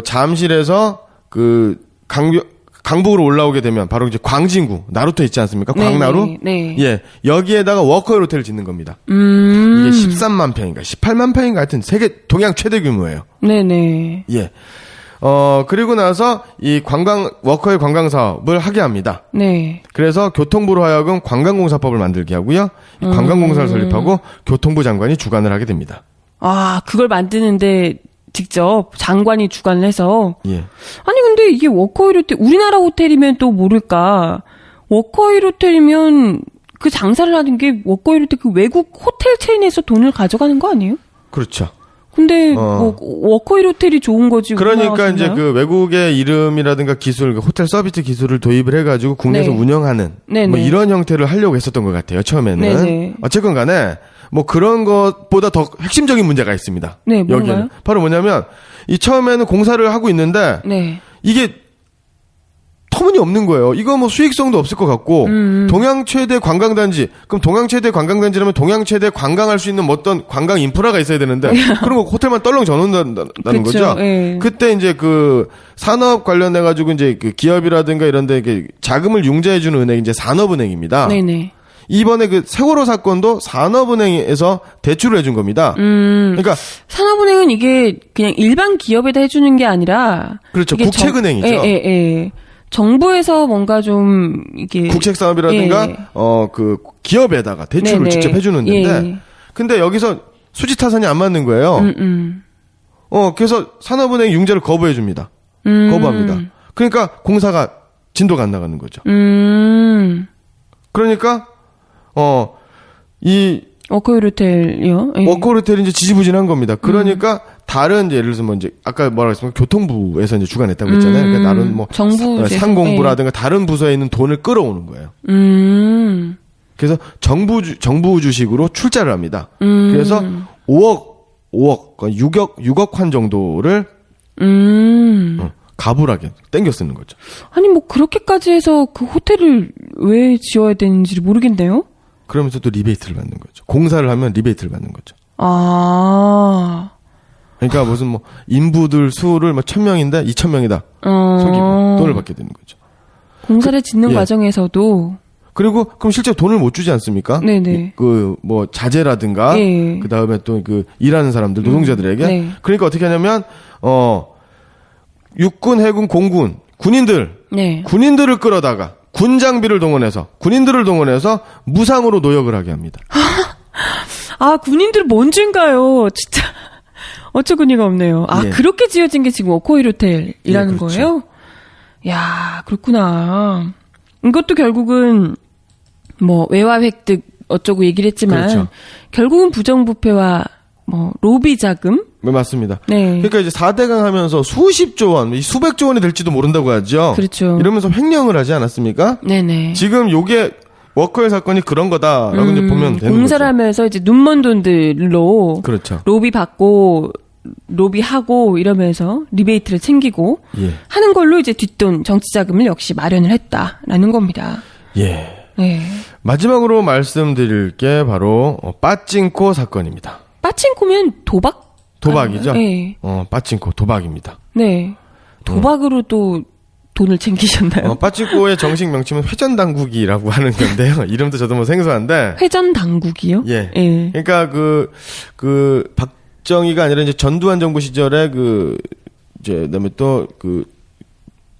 [SPEAKER 3] 잠실에서 강북으로 올라오게 되면 바로 이제 광진구 나루터 있지 않습니까? 광나루.
[SPEAKER 2] 네.
[SPEAKER 3] 예. 여기에다가 워커힐 호텔을 짓는 겁니다. 이게 13만 평인가 18만 평인가 하여튼 세계 동양 최대 규모예요.
[SPEAKER 2] 네네.
[SPEAKER 3] 예. 그리고 나서 이 워커힐 관광 사업을 하게 합니다.
[SPEAKER 2] 네.
[SPEAKER 3] 그래서 교통부로 하여금 관광공사법을 만들게 하고요. 이 관광공사를 설립하고 교통부 장관이 주관을 하게 됩니다.
[SPEAKER 2] 그걸 만드는데 직접 장관이 주관을 해서.
[SPEAKER 3] 예.
[SPEAKER 2] 아니 근데 이게 워커힐 호텔, 우리나라 호텔이면 또 모를까. 워커힐 호텔이면 그 장사를 하는 게 워커힐 호텔 그 외국 호텔 체인에서 돈을 가져가는 거 아니에요?
[SPEAKER 3] 그렇죠.
[SPEAKER 2] 근데 워커힐 호텔이 좋은 거지.
[SPEAKER 3] 그러니까 이제 외국의 이름이라든가 기술, 호텔 서비스 기술을 도입을 해가지고 국내에서
[SPEAKER 2] 네.
[SPEAKER 3] 운영하는
[SPEAKER 2] 네네.
[SPEAKER 3] 뭐 이런 형태를 하려고 했었던 것 같아요. 처음에는.
[SPEAKER 2] 네네.
[SPEAKER 3] 어쨌건 간에 뭐 그런 것보다 더 핵심적인 문제가 있습니다.
[SPEAKER 2] 네, 뭔가요?
[SPEAKER 3] 여기에는 바로 뭐냐면 이 처음에는 공사를 하고 있는데
[SPEAKER 2] 네.
[SPEAKER 3] 이게 터무니없는 거예요. 이거 뭐 수익성도 없을 것 같고 동양 최대 관광단지. 그럼 동양 최대 관광단지라면 동양 최대 관광할 수 있는 뭐 어떤 관광 인프라가 있어야 되는데 그런 거 호텔만 떨렁 져놓는다는 거죠.
[SPEAKER 2] 예.
[SPEAKER 3] 그때 이제 그 산업 관련해 가지고 이제 그 기업이라든가 이런데 자금을 융자해 주는 은행이 이제 산업은행입니다.
[SPEAKER 2] 네네.
[SPEAKER 3] 이번에 그 세월호 사건도 산업은행에서 대출을 해준 겁니다. 그러니까
[SPEAKER 2] 산업은행은 이게 그냥 일반 기업에다 해주는 게 아니라
[SPEAKER 3] 그렇죠.
[SPEAKER 2] 이게
[SPEAKER 3] 국책은행이죠.
[SPEAKER 2] 예. 정부에서 뭔가 좀 이게
[SPEAKER 3] 국책사업이라든가
[SPEAKER 2] 예.
[SPEAKER 3] 그 기업에다가 대출을
[SPEAKER 2] 네네.
[SPEAKER 3] 직접 해주는 데인데
[SPEAKER 2] 예.
[SPEAKER 3] 근데 여기서 수지타산이 안 맞는 거예요. 그래서 산업은행이 융자를 거부해 줍니다. 거부합니다. 그러니까 공사가 진도가 안 나가는 거죠. 그러니까 이
[SPEAKER 2] 워커힐 호텔이요. 예.
[SPEAKER 3] 워커홀 호텔이 이제 지지부진한 겁니다. 그러니까 다른 이제 예를 들어서 뭐 이제 아까 뭐라고 했습니까? 교통부에서 이제 주관했다고 했잖아요. 그러니까 다른 뭐
[SPEAKER 2] 정부
[SPEAKER 3] 상공부라든가 다른 부서에 있는 돈을 끌어오는 거예요. 그래서 정부 주식으로 출자를 합니다. 그래서 5억, 그러니까 6억 환 정도를 가불하게 땡겨 쓰는 거죠.
[SPEAKER 2] 아니 뭐 그렇게까지 해서 그 호텔을 왜 지어야 되는지 모르겠네요.
[SPEAKER 3] 그러면서 또 리베이트를 받는 거죠. 공사를 하면 리베이트를 받는 거죠.
[SPEAKER 2] 아.
[SPEAKER 3] 그러니까 무슨 뭐 인부들 수를 뭐 1,000명인데 2,000명이다. 속이고 돈을 받게 되는 거죠.
[SPEAKER 2] 공사를 짓는
[SPEAKER 3] 예.
[SPEAKER 2] 과정에서도
[SPEAKER 3] 그리고 그럼 실제 돈을 못 주지 않습니까?
[SPEAKER 2] 네네.
[SPEAKER 3] 그 뭐 자재라든가
[SPEAKER 2] 예.
[SPEAKER 3] 그다음에 또 그 일하는 사람들 노동자들에게
[SPEAKER 2] 네.
[SPEAKER 3] 그러니까 어떻게 하냐면 육군, 해군, 공군, 군인들을 끌어다가 군장비를 동원해서 군인들을 동원해서 무상으로 노역을 하게 합니다.
[SPEAKER 2] 아, 군인들 뭔 죄인가요? 진짜 어처구니가 없네요. 아,
[SPEAKER 3] 예.
[SPEAKER 2] 그렇게 지어진 게 지금 워커힐 호텔이라는
[SPEAKER 3] 예, 그렇죠.
[SPEAKER 2] 거예요? 야, 그렇구나. 이것도 결국은 뭐 외화 획득 어쩌고 얘기를 했지만
[SPEAKER 3] 그렇죠.
[SPEAKER 2] 결국은 부정부패와 뭐 로비 자금.
[SPEAKER 3] 네, 맞습니다.
[SPEAKER 2] 네.
[SPEAKER 3] 그러니까 이제 4대강 하면서 수십조 원, 수백조 원이 될지도 모른다고 하죠.
[SPEAKER 2] 그렇죠.
[SPEAKER 3] 이러면서 횡령을 하지 않았습니까?
[SPEAKER 2] 네네.
[SPEAKER 3] 지금 요게 워커힐 사건이 그런 거다라고 이제 보면 되는
[SPEAKER 2] 공사를
[SPEAKER 3] 거죠.
[SPEAKER 2] 하면서 이제 눈먼 돈들로
[SPEAKER 3] 그렇죠.
[SPEAKER 2] 로비 받고 로비하고 이러면서 리베이트를 챙기고
[SPEAKER 3] 예.
[SPEAKER 2] 하는 걸로 이제 뒷돈 정치 자금을 역시 마련을 했다라는 겁니다.
[SPEAKER 3] 예.
[SPEAKER 2] 네.
[SPEAKER 3] 마지막으로 말씀드릴 게 바로 빠찡코 사건입니다.
[SPEAKER 2] 빠칭코면 도박?
[SPEAKER 3] 도박이죠?
[SPEAKER 2] 네.
[SPEAKER 3] 빠찡코 도박입니다.
[SPEAKER 2] 네. 도박으로 또 돈을 챙기셨나요?
[SPEAKER 3] 빠찡코의 정식 명칭은 회전당국이라고 하는 건데요. 이름도 저도 뭐 생소한데.
[SPEAKER 2] 회전 당국이요?
[SPEAKER 3] 예.
[SPEAKER 2] 예.
[SPEAKER 3] 그러니까 그 박정희가 아니라 이제 전두환 정부 시절에 이제 그다음에 또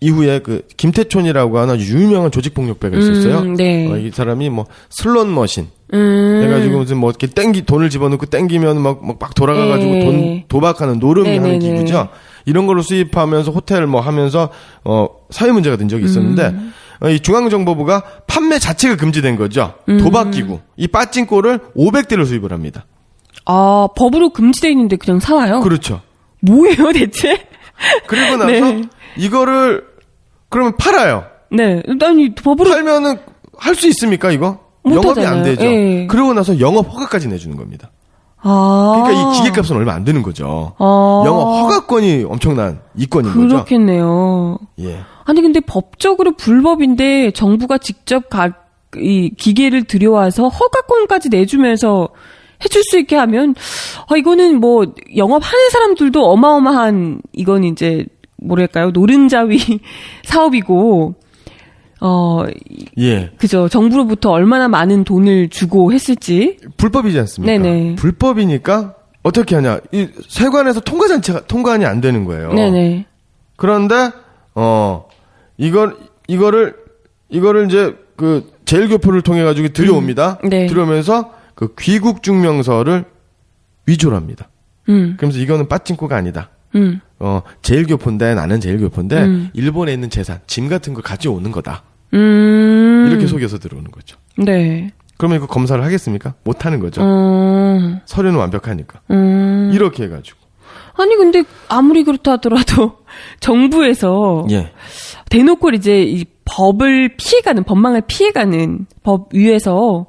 [SPEAKER 3] 이후에 김태촌이라고 하는 아주 유명한 조직폭력배가 있었어요.
[SPEAKER 2] 네.
[SPEAKER 3] 이 사람이 뭐 슬롯 머신 해가지고 무슨 뭐 이렇게 돈을 집어넣고 땡기면 막 돌아가가지고
[SPEAKER 2] 예.
[SPEAKER 3] 돈 도박하는 노름이 하는
[SPEAKER 2] 네네네.
[SPEAKER 3] 기구죠. 이런 걸로 수입하면서 호텔 뭐 하면서 사회 문제가 된 적이 있었는데 이 중앙정보부가 판매 자체가 금지된 거죠. 도박 기구 이 빠찡코를 500대를 수입을 합니다.
[SPEAKER 2] 아, 법으로 금지되어 있는데 그냥 사와요?
[SPEAKER 3] 그렇죠.
[SPEAKER 2] 뭐예요, 대체?
[SPEAKER 3] 그리고 나서
[SPEAKER 2] 네.
[SPEAKER 3] 이거를 그러면 팔아요.
[SPEAKER 2] 네. 아니, 법으로.
[SPEAKER 3] 팔면은 할 수 있습니까 이거?
[SPEAKER 2] 못
[SPEAKER 3] 영업이 안
[SPEAKER 2] 하잖아요.
[SPEAKER 3] 되죠.
[SPEAKER 2] 예.
[SPEAKER 3] 그러고 나서 영업 허가까지 내주는 겁니다.
[SPEAKER 2] 아.
[SPEAKER 3] 그러니까 이 기계값은 얼마 안 되는 거죠.
[SPEAKER 2] 아.
[SPEAKER 3] 영업 허가권이 엄청난 이권인 거죠.
[SPEAKER 2] 그렇겠네요.
[SPEAKER 3] 예.
[SPEAKER 2] 아니, 근데 법적으로 불법인데 정부가 직접 이 기계를 들여와서 허가권까지 내주면서 해줄 수 있게 하면, 이거는 뭐, 영업하는 사람들도 어마어마한, 이건 이제, 뭐랄까요, 노른자위 사업이고,
[SPEAKER 3] 예.
[SPEAKER 2] 그죠. 정부로부터 얼마나 많은 돈을 주고 했을지.
[SPEAKER 3] 불법이지 않습니까?
[SPEAKER 2] 네네.
[SPEAKER 3] 불법이니까 어떻게 하냐? 이 세관에서 통관이 안 되는 거예요.
[SPEAKER 2] 네네.
[SPEAKER 3] 그런데 이거를 이제 제일교포를 통해 가지고 들여옵니다.
[SPEAKER 2] 네.
[SPEAKER 3] 들여오면서 귀국 증명서를 위조를 합니다. 그러면서 이거는 빠찡코가 아니다. 제일교포인데 나는 제일교포인데 일본에 있는 재산, 짐 같은 걸 가져오는 거다. 이렇게 속여서 들어오는 거죠.
[SPEAKER 2] 네.
[SPEAKER 3] 그러면 이거 검사를 하겠습니까? 못 하는 거죠. 서류는 완벽하니까. 이렇게 해가지고.
[SPEAKER 2] 아니 근데 아무리 그렇다 하더라도 정부에서
[SPEAKER 3] 예.
[SPEAKER 2] 대놓고 이제 이 법을 피해가는 법망을 피해가는 법 위에서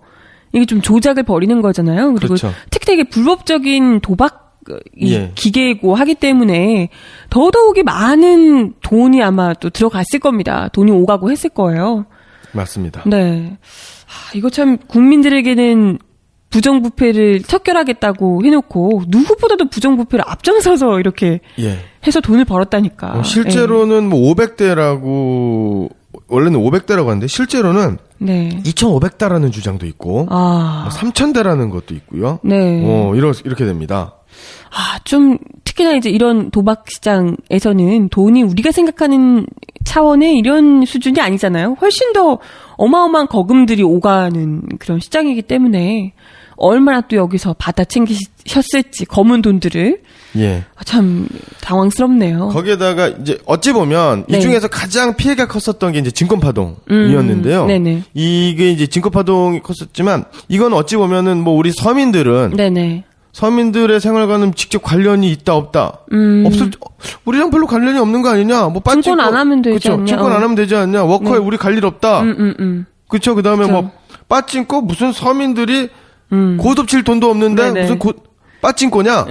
[SPEAKER 2] 이게 좀 조작을 벌이는 거잖아요. 그리고
[SPEAKER 3] 그렇죠.
[SPEAKER 2] 특히 되게 불법적인 도박 이
[SPEAKER 3] 예.
[SPEAKER 2] 기계고 하기 때문에 더더욱이 많은 돈이 아마 또 들어갔을 겁니다. 돈이 오가고 했을 거예요.
[SPEAKER 3] 맞습니다.
[SPEAKER 2] 네. 이거 참 국민들에게는 부정부패를 척결하겠다고 해놓고 누구보다도 부정부패를 앞장서서 이렇게
[SPEAKER 3] 예.
[SPEAKER 2] 해서 돈을 벌었다니까.
[SPEAKER 3] 실제로는 뭐 500대라고 원래는 500대라고 하는데 실제로는
[SPEAKER 2] 네.
[SPEAKER 3] 2,500대라는 주장도 있고
[SPEAKER 2] 아.
[SPEAKER 3] 3,000대라는 것도 있고요.
[SPEAKER 2] 네.
[SPEAKER 3] 이렇게 됩니다.
[SPEAKER 2] 좀 특히나 이제 이런 도박 시장에서는 돈이 우리가 생각하는 차원의 이런 수준이 아니잖아요. 훨씬 더 어마어마한 거금들이 오가는 그런 시장이기 때문에 얼마나 또 여기서 받아 챙기셨을지 검은 돈들을
[SPEAKER 3] 예.
[SPEAKER 2] 참 당황스럽네요.
[SPEAKER 3] 거기에다가 이제 어찌 보면
[SPEAKER 2] 네.
[SPEAKER 3] 이 중에서 가장 피해가 컸었던 게 이제 증권파동이었는데요.
[SPEAKER 2] 네네.
[SPEAKER 3] 이게 이제 증권파동이 컸었지만 이건 어찌 보면은 뭐 우리 서민들은
[SPEAKER 2] 네네.
[SPEAKER 3] 서민들의 생활과는 직접 관련이 있다 없다. 우리랑 별로 관련이 없는 거 아니냐? 뭐
[SPEAKER 2] 증권 안 하면 되지
[SPEAKER 3] 그쵸?
[SPEAKER 2] 않냐?
[SPEAKER 3] 증권 안 하면 되지 않냐? 워커에 우리 갈 일 없다. 그렇죠. 그다음에
[SPEAKER 2] 그쵸.
[SPEAKER 3] 뭐 빠찡코 무슨 서민들이 고급 칠 돈도 없는데
[SPEAKER 2] 네네.
[SPEAKER 3] 무슨 빠찡코냐?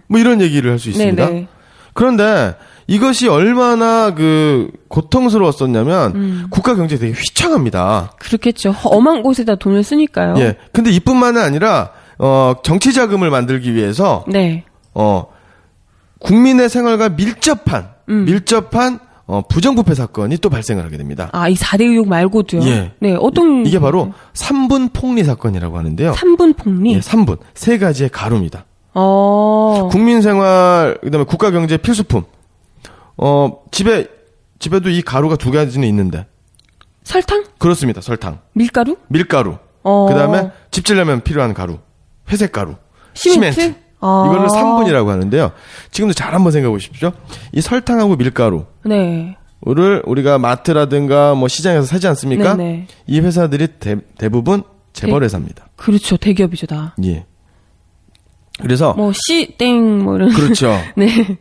[SPEAKER 3] 뭐 이런 얘기를 할 수 있습니다.
[SPEAKER 2] 네네.
[SPEAKER 3] 그런데 이것이 얼마나 그 고통스러웠었냐면 국가 경제 되게 휘청합니다.
[SPEAKER 2] 그렇겠죠. 엄한 곳에다 돈을 쓰니까요.
[SPEAKER 3] 예. 근데 이뿐만은 아니라 정치 자금을 만들기 위해서
[SPEAKER 2] 네.
[SPEAKER 3] 국민의 생활과 밀접한 부정부패 사건이 또 발생을 하게 됩니다.
[SPEAKER 2] 이 4대 의혹 말고도요.
[SPEAKER 3] 예.
[SPEAKER 2] 네, 어떤
[SPEAKER 3] 이게 바로 3분 폭리 사건이라고 하는데요.
[SPEAKER 2] 3분 폭리.
[SPEAKER 3] 예, 3분. 세 가지의 가루입니다.
[SPEAKER 2] 어.
[SPEAKER 3] 국민 생활 그다음에 국가 경제 필수품. 집에도 이 가루가 두 가지는 있는데.
[SPEAKER 2] 설탕?
[SPEAKER 3] 그렇습니다. 설탕.
[SPEAKER 2] 밀가루?
[SPEAKER 3] 밀가루. 그다음에 집 지려면 필요한 가루. 회색 가루.
[SPEAKER 2] 시멘트?
[SPEAKER 3] 이거를 3분이라고 하는데요. 지금도 잘 한번 생각해 보십시오. 이 설탕하고 밀가루를
[SPEAKER 2] 네.
[SPEAKER 3] 우리가 마트라든가 뭐 시장에서 사지 않습니까?
[SPEAKER 2] 네네.
[SPEAKER 3] 이 회사들이 대부분 재벌 회사입니다.
[SPEAKER 2] 그렇죠. 대기업이죠, 다.
[SPEAKER 3] 예. 그래서
[SPEAKER 2] 뭐 땡 뭐 이런.
[SPEAKER 3] 그렇죠.
[SPEAKER 2] 네.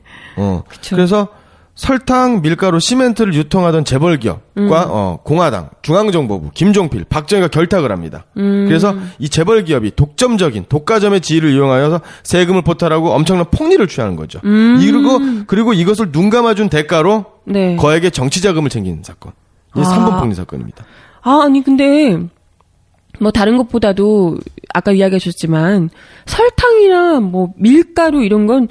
[SPEAKER 2] 그쵸.
[SPEAKER 3] 그래서 설탕, 밀가루, 시멘트를 유통하던 재벌 기업과 공화당, 중앙정보부, 김종필, 박정희가 결탁을 합니다. 그래서 이 재벌 기업이 독점적인 독과점의 지위를 이용하여서 세금을 포탈하고 엄청난 폭리를 취하는 거죠. 그리고 이것을 눈 감아준 대가로
[SPEAKER 2] 네.
[SPEAKER 3] 거액의 정치 자금을 챙긴 사건. 이게 3분 폭리 사건입니다.
[SPEAKER 2] 아니 근데 뭐 다른 것보다도 아까 이야기하셨지만 설탕이나 뭐 밀가루 이런 건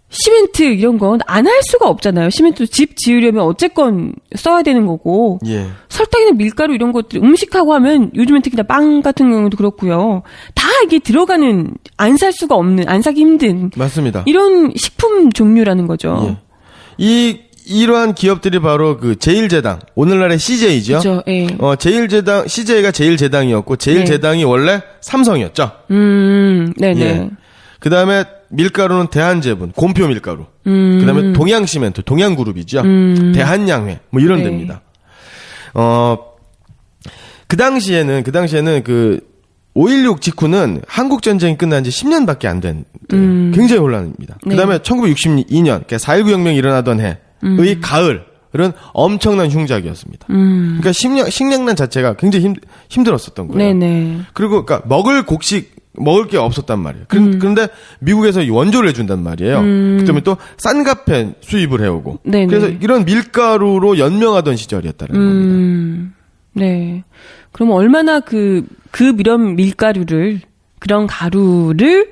[SPEAKER 2] 시멘트 이런 건 안 할 수가 없잖아요. 시멘트 집 지으려면 어쨌건 써야 되는 거고.
[SPEAKER 3] 예.
[SPEAKER 2] 설탕이나 밀가루 이런 것들 음식하고 하면 요즘엔 특히나 빵 같은 경우도 그렇고요. 다 이게 들어가는 안 살 수가 없는 안 사기 힘든
[SPEAKER 3] 맞습니다.
[SPEAKER 2] 이런 식품 종류라는 거죠.
[SPEAKER 3] 예. 이러한 기업들이 바로 그 제일제당, 오늘날의 CJ죠.
[SPEAKER 2] 그렇죠. 예.
[SPEAKER 3] 제일제당, CJ가 제일제당이었고 제일제당이 원래 삼성이었죠.
[SPEAKER 2] 네네.
[SPEAKER 3] 예. 그 다음에 밀가루는 대한제분, 곰표 밀가루. 그 다음에 동양시멘트, 동양그룹이죠. 대한양회, 뭐 이런
[SPEAKER 2] 네.
[SPEAKER 3] 데입니다. 그 당시에는 5.16 직후는 한국전쟁이 끝난 지 10년밖에 안 된, 굉장히 혼란입니다.
[SPEAKER 2] 네.
[SPEAKER 3] 그 다음에 1962년, 4.19 혁명이 일어나던 해의 가을은 엄청난 흉작이었습니다. 그러니까 식량난 자체가 굉장히 힘들었었던 거예요.
[SPEAKER 2] 네네.
[SPEAKER 3] 그리고 그러니까 먹을 게 없었단 말이에요. 그런데 미국에서 이 원조를 해준단 말이에요. 그다음에 또 싼카페 수입을 해오고.
[SPEAKER 2] 네네.
[SPEAKER 3] 그래서 이런 밀가루로 연명하던 시절이었다는 겁니다.
[SPEAKER 2] 네. 그럼 얼마나 이런 밀가루를 그런 가루를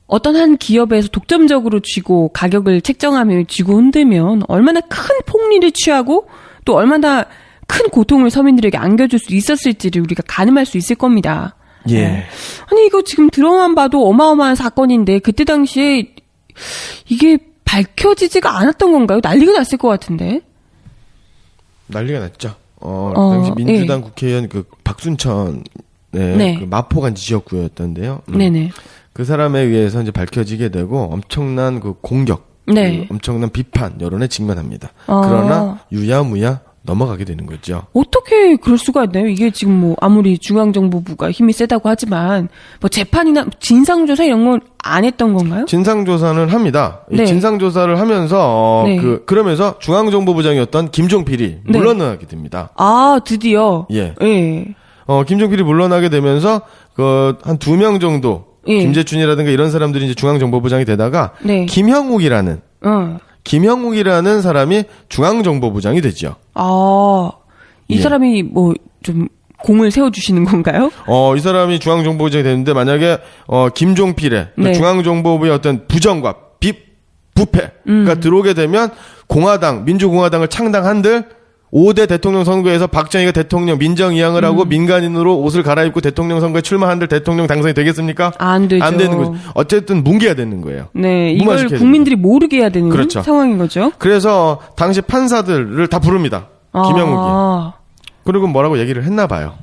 [SPEAKER 2] 어떤 한 기업에서 독점적으로 쥐고 가격을 책정하며 쥐고 흔들면 얼마나 큰 폭리를 취하고 또 얼마나 큰 고통을 서민들에게 안겨줄 수 있었을지를 우리가 가늠할 수 있을 겁니다.
[SPEAKER 3] 예.
[SPEAKER 2] 아니 이거 지금 들어만 봐도 어마어마한 사건인데 그때 당시에 이게 밝혀지지가 않았던 건가요? 난리가 났을 것 같은데.
[SPEAKER 3] 난리가 났죠. 그 당시 민주당 국회의원 박순천
[SPEAKER 2] 네.
[SPEAKER 3] 그 마포간지 지역구였던데요.
[SPEAKER 2] 네네.
[SPEAKER 3] 그 사람에 의해서 이제 밝혀지게 되고 엄청난 그 공격,
[SPEAKER 2] 네.
[SPEAKER 3] 엄청난 비판 여론에 직면합니다. 그러나 유야무야 넘어가게 되는 거죠.
[SPEAKER 2] 어떻게 그럴 수가 있나요? 이게 지금 뭐 아무리 중앙정보부가 힘이 세다고 하지만 뭐 재판이나 진상조사 이런 건 안 했던 건가요?
[SPEAKER 3] 진상조사는 합니다.
[SPEAKER 2] 네.
[SPEAKER 3] 이 진상조사를 하면서
[SPEAKER 2] 네.
[SPEAKER 3] 그러면서 중앙정보부장이었던 김종필이
[SPEAKER 2] 네.
[SPEAKER 3] 물러나게 됩니다.
[SPEAKER 2] 아 드디어.
[SPEAKER 3] 예.
[SPEAKER 2] 예.
[SPEAKER 3] 김종필이 물러나게 되면서 한 2명 정도
[SPEAKER 2] 예.
[SPEAKER 3] 김재춘이라든가 이런 사람들이 이제 중앙정보부장이 되다가
[SPEAKER 2] 네.
[SPEAKER 3] 김형욱이라는 사람이 중앙정보부장이 되죠.
[SPEAKER 2] 이
[SPEAKER 3] 예.
[SPEAKER 2] 사람이 뭐 좀 공을 세워주시는 건가요?
[SPEAKER 3] 이 사람이 중앙정보부장이 되는데 만약에 김종필의 그
[SPEAKER 2] 네.
[SPEAKER 3] 중앙정보부의 어떤 부정과 부패가 들어오게 되면 공화당, 민주공화당을 창당한들 5대 대통령 선거에서 박정희가 대통령 민정이양을 하고 민간인으로 옷을 갈아입고 대통령 선거에 출마한들 대통령 당선이 되겠습니까?
[SPEAKER 2] 안 되죠.
[SPEAKER 3] 안 되는 거죠. 어쨌든 뭉개야 되는 거예요.
[SPEAKER 2] 네, 이걸
[SPEAKER 3] 무마시켜야
[SPEAKER 2] 국민들이 모르게 해야 되는
[SPEAKER 3] 그렇죠.
[SPEAKER 2] 상황인 거죠.
[SPEAKER 3] 그래서 당시 판사들을 다 부릅니다. 김형욱이. 그리고 뭐라고 얘기를 했나 봐요.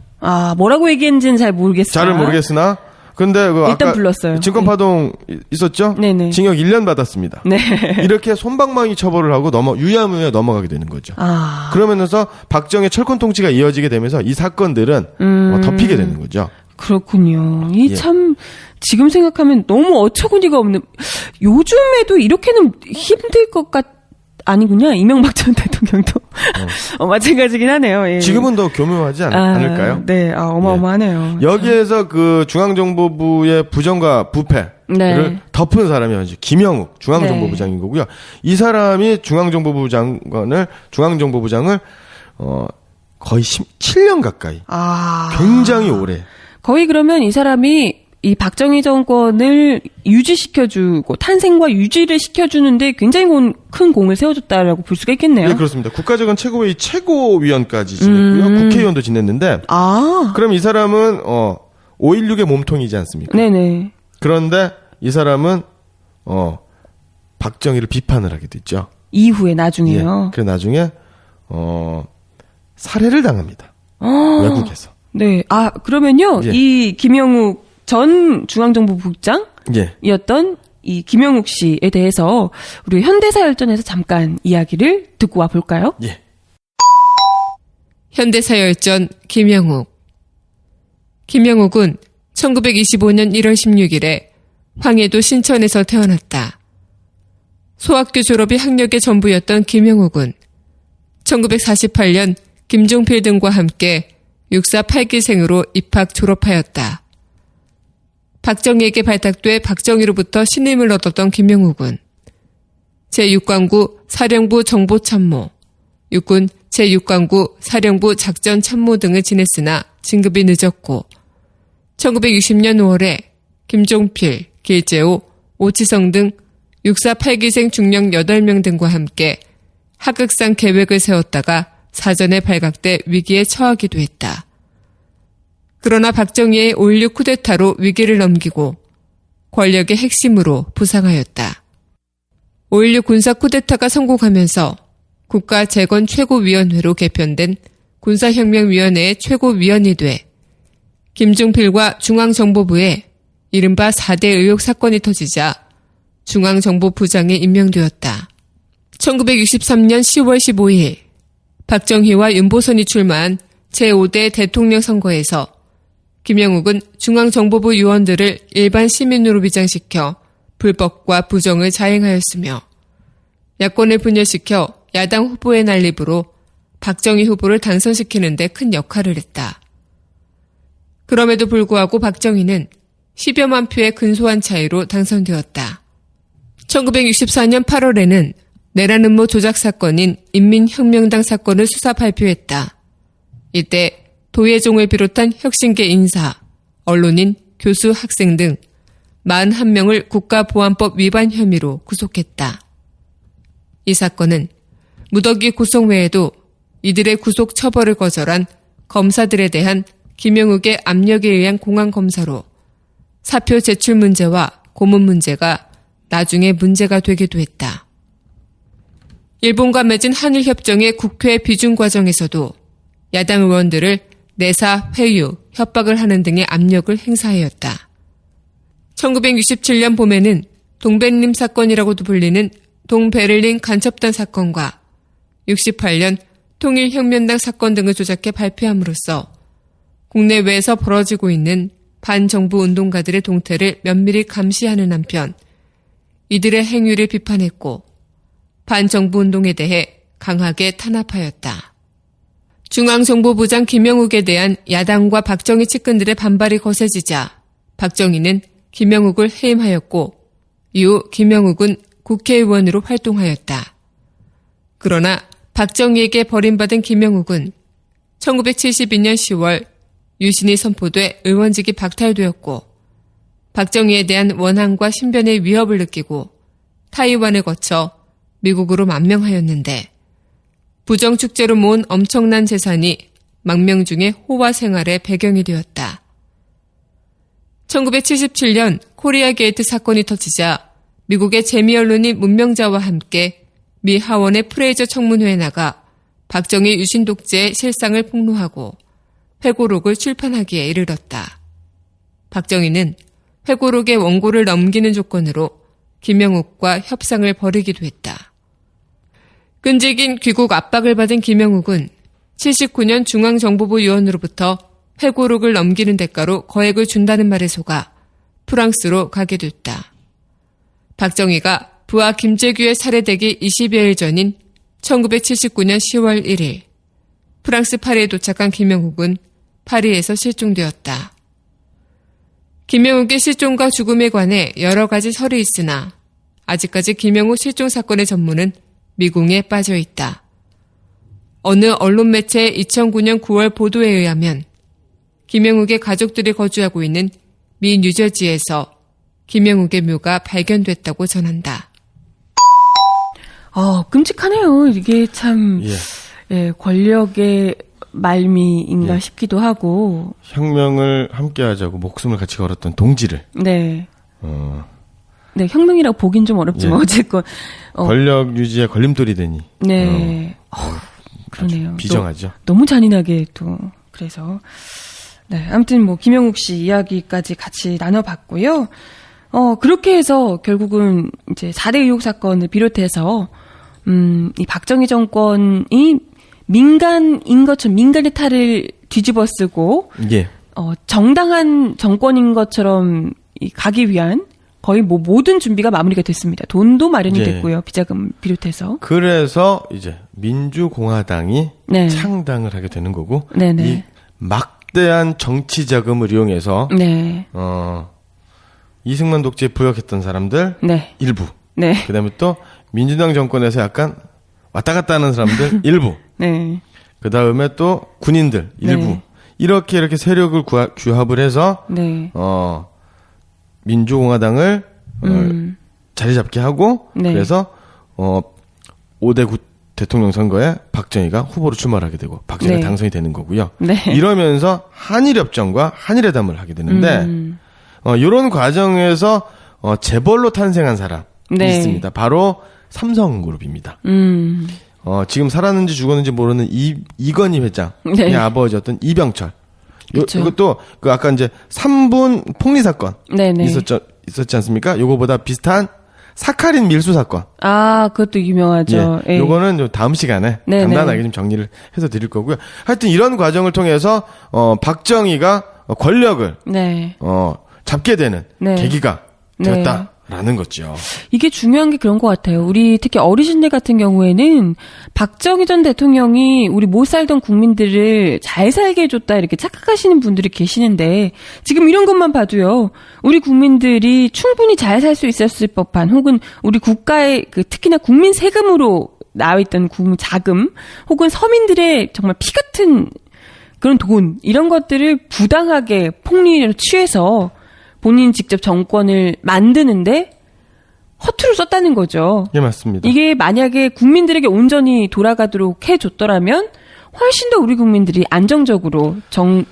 [SPEAKER 2] 뭐라고 얘기했는지는 잘 모르겠어요.
[SPEAKER 3] 잘은 모르겠으나 근데 그
[SPEAKER 2] 일단
[SPEAKER 3] 아까
[SPEAKER 2] 불렀어요.
[SPEAKER 3] 증권파동 있었죠?
[SPEAKER 2] 네네.
[SPEAKER 3] 징역 1년 받았습니다.
[SPEAKER 2] 네.
[SPEAKER 3] 이렇게 솜방망이 처벌을 하고 유야무야 넘어가게 되는 거죠. 그러면서 박정희 철권 통치가 이어지게 되면서 이 사건들은 덮이게 되는 거죠.
[SPEAKER 2] 그렇군요.
[SPEAKER 3] 예.
[SPEAKER 2] 참 지금 생각하면 너무 어처구니가 없는. 요즘에도 이렇게는 힘들 것 아니군요. 이명박 전 대통령도 마찬가지긴 하네요. 예.
[SPEAKER 3] 지금은 더 교묘하지 않을까요?
[SPEAKER 2] 네, 어마어마하네요.
[SPEAKER 3] 여기에서 그 중앙정보부의 부정과 부패를
[SPEAKER 2] 네.
[SPEAKER 3] 덮은 사람이 김형욱 중앙정보부장인 거고요. 이 사람이 중앙정보부장을 거의 17년 가까이 굉장히 오래.
[SPEAKER 2] 거의 그러면 이 사람이 이 박정희 정권을 유지시켜주고 탄생과 유지를 시켜주는데 굉장히 큰 공을 세워줬다라고 볼 수가 있겠네요.
[SPEAKER 3] 네, 그렇습니다. 국가재건 최고회의 최고위원까지 지냈고요. 국회의원도 지냈는데 그럼 이 사람은 5.16의 몸통이지 않습니까?
[SPEAKER 2] 네네.
[SPEAKER 3] 그런데 이 사람은 박정희를 비판을 하게 됐죠.
[SPEAKER 2] 이후에 나중에요.
[SPEAKER 3] 그래 나중에 살해를 당합니다. 외국에서.
[SPEAKER 2] 네. 그러면요.
[SPEAKER 3] 예.
[SPEAKER 2] 이 김영욱 전 중앙정보부국장이었던 이 김영욱 씨에 대해서 우리 현대사열전에서 잠깐 이야기를 듣고 와 볼까요?
[SPEAKER 3] 예.
[SPEAKER 1] 현대사열전 김영욱. 김영욱은 1925년 1월 16일에 황해도 신천에서 태어났다. 소학교 졸업이 학력의 전부였던 김영욱은 1948년 김종필 등과 함께 육사 8기생으로 입학 졸업하였다. 박정희에게 발탁돼 박정희로부터 신임을 얻었던 김영욱은 제6관구 사령부 정보참모, 육군 제6관구 사령부 작전참모 등을 지냈으나 진급이 늦었고 1960년 5월에 김종필, 길재호, 오치성 등 육사 8기생 중령 8명 등과 함께 하극상 계획을 세웠다가 사전에 발각돼 위기에 처하기도 했다. 그러나 박정희의 5.16 쿠데타로 위기를 넘기고 권력의 핵심으로 부상하였다. 5.16 군사 쿠데타가 성공하면서 국가재건 최고위원회로 개편된 군사혁명위원회의 최고위원이 돼 김종필과 중앙정보부에 이른바 4대 의혹 사건이 터지자 중앙정보부장에 임명되었다. 1963년 10월 15일 박정희와 윤보선이 출마한 제5대 대통령 선거에서 김영욱은 중앙정보부 요원들을 일반 시민으로 위장시켜 불법과 부정을 자행하였으며 야권을 분열시켜 야당 후보의 난립으로 박정희 후보를 당선시키는 데 큰 역할을 했다. 그럼에도 불구하고 박정희는 10여만 표의 근소한 차이로 당선되었다. 1964년 8월에는 내란 음모 조작 사건인 인민혁명당 사건을 수사 발표했다. 이때 도예종을 비롯한 혁신계 인사, 언론인, 교수, 학생 등 41명을 국가보안법 위반 혐의로 구속했다. 이 사건은 무더기 구속 외에도 이들의 구속 처벌을 거절한 검사들에 대한 김영욱의 압력에 의한 공안검사로 사표 제출 문제와 고문 문제가 나중에 문제가 되기도 했다. 일본과 맺은 한일협정의 국회 비준 과정에서도 야당 의원들을 내사, 회유, 협박을 하는 등의 압력을 행사하였다. 1967년 봄에는 동백림 사건이라고도 불리는 동베를린 간첩단 사건과 68년 통일혁명당 사건 등을 조작해 발표함으로써 국내외에서 벌어지고 있는 반정부 운동가들의 동태를 면밀히 감시하는 한편 이들의 행위를 비판했고 반정부 운동에 대해 강하게 탄압하였다. 중앙정보부장 김영욱에 대한 야당과 박정희 측근들의 반발이 거세지자 박정희는
[SPEAKER 4] 김영욱을 해임하였고 이후 김영욱은 국회의원으로 활동하였다. 그러나 박정희에게 버림받은 김영욱은 1972년 10월 유신이 선포돼 의원직이 박탈되었고 박정희에 대한 원한과 신변의 위협을 느끼고 타이완을 거쳐 미국으로 망명하였는데 부정축제로 모은 엄청난 재산이 망명중의 호화 생활의 배경이 되었다. 1977년 코리아 게이트 사건이 터지자 미국의 재미 언론이 문명자와 함께 미 하원의 프레이저 청문회에 나가 박정희 유신 독재의 실상을 폭로하고 회고록을 출판하기에 이르렀다. 박정희는 회고록의 원고를 넘기는 조건으로 김영욱과 협상을 벌이기도 했다. 끈질긴 귀국 압박을 받은 김영욱은 79년 중앙정보부 요원으로부터 회고록을 넘기는 대가로 거액을 준다는 말에 속아 프랑스로 가게 됐다. 박정희가 부하 김재규의 살해되기 20여일 전인 1979년 10월 1일 프랑스 파리에 도착한 김영욱은 파리에서 실종되었다. 김영욱의 실종과 죽음에 관해 여러 가지 설이 있으나 아직까지 김영욱 실종 사건의 전문은 미궁에 빠져 있다. 어느 언론 매체의 2009년 9월 보도에 의하면 김영욱의 가족들이 거주하고 있는 미 뉴저지에서 김영욱의 묘가 발견됐다고 전한다.
[SPEAKER 2] 끔찍하네요. 이게 참, 권력의 말미인가
[SPEAKER 3] 예.
[SPEAKER 2] 싶기도 하고.
[SPEAKER 3] 혁명을 함께하자고 목숨을 같이 걸었던 동지를
[SPEAKER 2] 네. 네, 혁명이라고 보긴 좀 어렵지만,
[SPEAKER 3] 예.
[SPEAKER 2] 어쨌건.
[SPEAKER 3] 권력 유지에 걸림돌이 되니
[SPEAKER 2] 네. 그러네요.
[SPEAKER 3] 비정하죠.
[SPEAKER 2] 너무 잔인하게 또, 그래서. 네, 아무튼 뭐, 김영욱 씨 이야기까지 같이 나눠봤고요. 그렇게 해서 결국은 이제 4대 의혹 사건을 비롯해서, 이 박정희 정권이 민간인 것처럼 민간의 탈을 뒤집어 쓰고,
[SPEAKER 3] 예.
[SPEAKER 2] 정당한 정권인 것처럼 가기 위한 거의 뭐 모든 준비가 마무리가 됐습니다. 돈도 마련이
[SPEAKER 3] 예.
[SPEAKER 2] 됐고요. 비자금 비롯해서.
[SPEAKER 3] 그래서 이제 민주공화당이
[SPEAKER 2] 네.
[SPEAKER 3] 창당을 하게 되는 거고,
[SPEAKER 2] 네네.
[SPEAKER 3] 이 막대한 정치 자금을 이용해서
[SPEAKER 2] 네.
[SPEAKER 3] 이승만 독재에 부역했던 사람들
[SPEAKER 2] 네.
[SPEAKER 3] 일부,
[SPEAKER 2] 네.
[SPEAKER 3] 그다음에 또 민주당 정권에서 약간 왔다 갔다 하는 사람들 일부,
[SPEAKER 2] 네.
[SPEAKER 3] 그다음에 또 군인들 일부,
[SPEAKER 2] 네.
[SPEAKER 3] 이렇게 세력을 규합을 해서
[SPEAKER 2] 네.
[SPEAKER 3] 민주공화당을 자리 잡게 하고,
[SPEAKER 2] 네.
[SPEAKER 3] 그래서 5대 9 대통령 선거에 박정희가 후보로 출마를 하게 되고 박정희가
[SPEAKER 2] 네.
[SPEAKER 3] 당선이 되는 거고요.
[SPEAKER 2] 네.
[SPEAKER 3] 이러면서 한일협정과 한일회담을 하게 되는데 이런 과정에서 재벌로 탄생한 사람이
[SPEAKER 2] 네.
[SPEAKER 3] 있습니다. 바로 삼성그룹입니다. 지금 살았는지 죽었는지 모르는 이건희 회장의
[SPEAKER 2] 네.
[SPEAKER 3] 아버지였던 이병철.
[SPEAKER 2] 그쵸.
[SPEAKER 3] 이것도 그 아까 이제 3분 폭리 사건
[SPEAKER 2] 네네.
[SPEAKER 3] 있었지 않습니까? 요거보다 비슷한 사카린 밀수 사건.
[SPEAKER 2] 그것도 유명하죠.
[SPEAKER 3] 예. 요거는 좀 다음 시간에
[SPEAKER 2] 네네.
[SPEAKER 3] 간단하게 좀 정리를 해서 드릴 거고요. 하여튼 이런 과정을 통해서 박정희가 권력을
[SPEAKER 2] 네.
[SPEAKER 3] 잡게 되는
[SPEAKER 2] 네.
[SPEAKER 3] 계기가
[SPEAKER 2] 네.
[SPEAKER 3] 되었다라는 거죠.
[SPEAKER 2] 이게 중요한 게 그런 것 같아요. 우리 특히 어르신들 같은 경우에는 박정희 전 대통령이 우리 못 살던 국민들을 잘 살게 해줬다 이렇게 착각하시는 분들이 계시는데 지금 이런 것만 봐도요. 우리 국민들이 충분히 잘 살 수 있었을 법한 혹은 우리 국가의 특히나 국민 세금으로 나와있던 자금 혹은 서민들의 정말 피 같은 그런 돈 이런 것들을 부당하게 폭리로 취해서 본인 직접 정권을 만드는데 허투루 썼다는 거죠.
[SPEAKER 3] 예, 맞습니다.
[SPEAKER 2] 이게 만약에 국민들에게 온전히 돌아가도록 해줬더라면 훨씬 더 우리 국민들이 안정적으로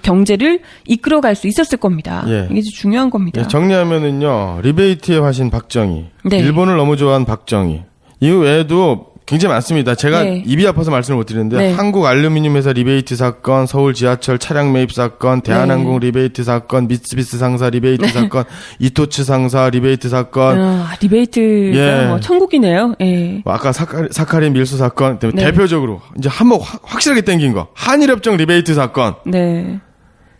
[SPEAKER 2] 경제를 이끌어갈 수 있었을 겁니다.
[SPEAKER 3] 예.
[SPEAKER 2] 이게 중요한 겁니다.
[SPEAKER 3] 예, 정리하면은요, 리베이트의 화신 박정희,
[SPEAKER 2] 네.
[SPEAKER 3] 일본을 너무 좋아한 박정희, 이거 외에도 굉장히 많습니다. 제가
[SPEAKER 2] 네.
[SPEAKER 3] 입이 아파서 말씀을 못 드리는데
[SPEAKER 2] 네.
[SPEAKER 3] 한국 알루미늄 회사 리베이트 사건, 서울 지하철 차량 매입 사건, 대한항공
[SPEAKER 2] 네.
[SPEAKER 3] 리베이트 사건, 미쓰비스 상사 리베이트 사건, 이토츠 상사 리베이트 사건,
[SPEAKER 2] 리베이트가
[SPEAKER 3] 예.
[SPEAKER 2] 뭐 천국이네요. 예.
[SPEAKER 3] 아까 사카린 밀수 사건,
[SPEAKER 2] 네.
[SPEAKER 3] 대표적으로 이제 한번 확실하게 땡긴 거 한일협정 리베이트 사건,
[SPEAKER 2] 네.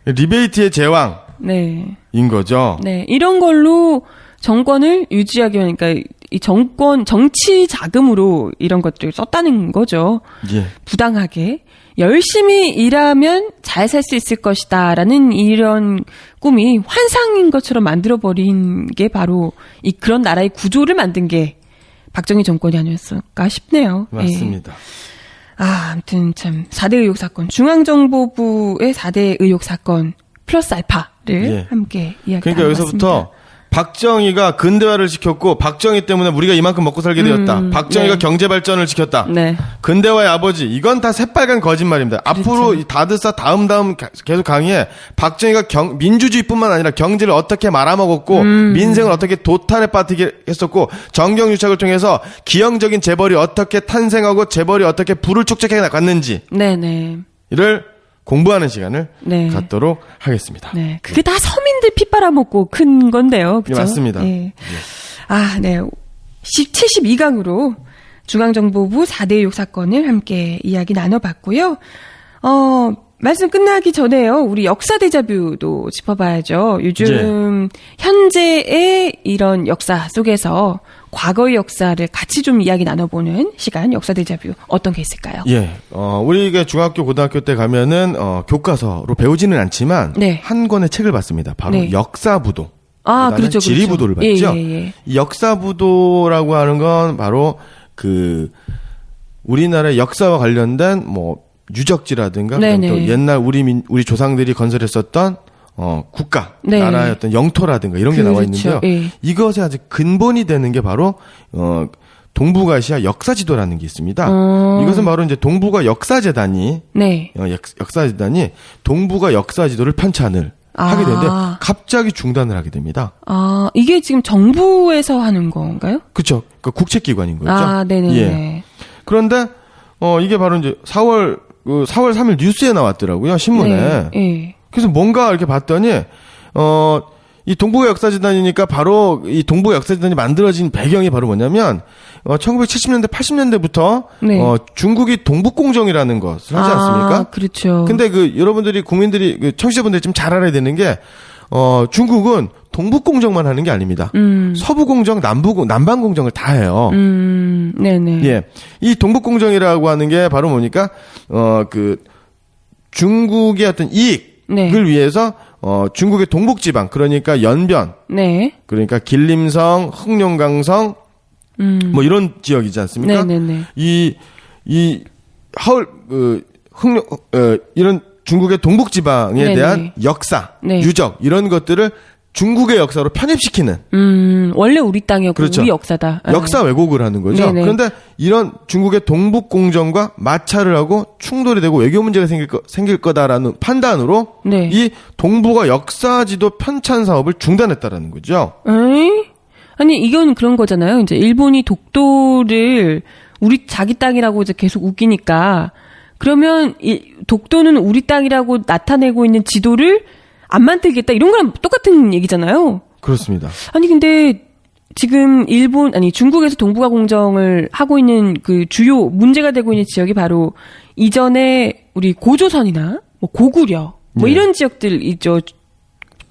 [SPEAKER 3] 리베이트의 제왕인
[SPEAKER 2] 네.
[SPEAKER 3] 거죠.
[SPEAKER 2] 네. 이런 걸로 정권을 유지하기 위한, 그러니까 이 정치 자금으로 이런 것들을 썼다는 거죠.
[SPEAKER 3] 예.
[SPEAKER 2] 부당하게. 열심히 일하면 잘 살 수 있을 것이다라는 이런 꿈이 환상인 것처럼 만들어버린 게 바로 그런 나라의 구조를 만든 게 박정희 정권이 아니었을까 싶네요.
[SPEAKER 3] 맞습니다.
[SPEAKER 2] 예. 아무튼 참 4대 의혹 사건, 중앙정보부의 4대 의혹 사건 플러스 알파를
[SPEAKER 3] 예.
[SPEAKER 2] 함께 이야기
[SPEAKER 3] 그러니까 여기서부터
[SPEAKER 2] 나눠봤습니다.
[SPEAKER 3] 박정희가 근대화를 시켰고 박정희 때문에 우리가 이만큼 먹고 살게 되었다. 박정희가
[SPEAKER 2] 네.
[SPEAKER 3] 경제 발전을 시켰다.
[SPEAKER 2] 네.
[SPEAKER 3] 근대화의 아버지. 이건 다 새빨간 거짓말입니다. 앞으로 이 다드사 다음 계속 강의에 박정희가 민주주의뿐만 아니라 경제를 어떻게 말아먹었고 민생을 어떻게 도탄에 빠뜨게 했었고 정경유착을 통해서 기형적인 재벌이 어떻게 탄생하고 재벌이 어떻게 부를 축적해 나갔는지
[SPEAKER 2] 네네.
[SPEAKER 3] 이를 공부하는 시간을
[SPEAKER 2] 네.
[SPEAKER 3] 갖도록 하겠습니다.
[SPEAKER 2] 네. 그게 다 서민들 피 빨아먹고 큰 건데요. 그죠?
[SPEAKER 3] 예, 맞습니다.
[SPEAKER 2] 예. 네. 72강으로 중앙정보부 4대 의혹 사건을 함께 이야기 나눠봤고요. 말씀 끝나기 전에요. 우리 역사 데자뷰도 짚어봐야죠. 요즘 현재의 이런 역사 속에서 과거의 역사를 같이 좀 이야기 나눠보는 시간, 역사 데자뷰 어떤 게 있을까요?
[SPEAKER 3] 예, 우리가 중학교, 고등학교 때 가면은 교과서로 배우지는 않지만
[SPEAKER 2] 네.
[SPEAKER 3] 한 권의 책을 봤습니다. 바로
[SPEAKER 2] 네.
[SPEAKER 3] 역사부도.
[SPEAKER 2] 그렇죠.
[SPEAKER 3] 지리부도를
[SPEAKER 2] 그렇죠.
[SPEAKER 3] 봤죠.
[SPEAKER 2] 예.
[SPEAKER 3] 이 역사부도라고 하는 건 바로 우리나라의 역사와 관련된 유적지라든가
[SPEAKER 2] 네네.
[SPEAKER 3] 또 옛날 우리 조상들이 건설했었던 국가,
[SPEAKER 2] 네.
[SPEAKER 3] 나라의 어떤 영토라든가 이런 게 나와 있는데요.
[SPEAKER 2] 예.
[SPEAKER 3] 이것에 아주 근본이 되는 게 바로 동북아시아 역사지도라는 게 있습니다. 이것은 바로 이제 동북아 역사재단이
[SPEAKER 2] 네.
[SPEAKER 3] 역사재단이 동북아 역사지도를 편찬을 하게 되는데 갑자기 중단을 하게 됩니다.
[SPEAKER 2] 이게 지금 정부에서 하는 건가요?
[SPEAKER 3] 그렇죠. 그러니까 국책기관인 거죠.
[SPEAKER 2] 네네.
[SPEAKER 3] 예. 그런데 이게 바로 이제 4월 3일 뉴스에 나왔더라고요. 신문에.
[SPEAKER 2] 네. 예.
[SPEAKER 3] 그래서 뭔가 이렇게 봤더니 이 동북아 역사재단이니까 바로 이 동북아 역사재단이 만들어진 배경이 바로 뭐냐면 1970년대 80년대부터
[SPEAKER 2] 네.
[SPEAKER 3] 중국이 동북공정이라는 것을 하지 않습니까?
[SPEAKER 2] 그렇죠.
[SPEAKER 3] 근데 여러분들이 국민들이 청취자분들이 좀 잘 알아야 되는 게 중국은 동북공정만 하는 게 아닙니다. 서부공정, 남방공정을 다 해요.
[SPEAKER 2] 네네.
[SPEAKER 3] 예. 이 동북공정이라고 하는 게 바로 뭐니까 중국의 어떤 이익을
[SPEAKER 2] 네.
[SPEAKER 3] 위해서 중국의 동북지방 그러니까 연변
[SPEAKER 2] 네.
[SPEAKER 3] 그러니까 길림성, 흑룡강성 이런 지역이지 않습니까?
[SPEAKER 2] 네네네.
[SPEAKER 3] 이 하울 이런 중국의 동북지방에
[SPEAKER 2] 네네.
[SPEAKER 3] 대한 역사,
[SPEAKER 2] 네.
[SPEAKER 3] 유적 이런 것들을 중국의 역사로 편입시키는
[SPEAKER 2] 원래 우리 땅이었고
[SPEAKER 3] 그렇죠.
[SPEAKER 2] 우리 역사다.
[SPEAKER 3] 역사 왜곡을 하는 거죠.
[SPEAKER 2] 네네.
[SPEAKER 3] 그런데 이런 중국의 동북공정과 마찰을 하고 충돌이 되고 외교 문제가 생길 거다라는 판단으로
[SPEAKER 2] 네.
[SPEAKER 3] 이 동북아 역사지도 편찬 사업을 중단했다라는 거죠.
[SPEAKER 2] 에이? 아니 이건 그런 거잖아요. 이제 일본이 독도를 우리 자기 땅이라고 이제 계속 우기니까 그러면 독도는 우리 땅이라고 나타내고 있는 지도를 안 만들겠다 이런 거랑 똑같은 얘기잖아요.
[SPEAKER 3] 그렇습니다.
[SPEAKER 2] 아니 근데 지금 중국에서 동북아 공정을 하고 있는 그 주요 문제가 되고 있는 지역이 바로 이전에 우리 고조선이나 고구려
[SPEAKER 3] 네.
[SPEAKER 2] 이런 지역들 있죠.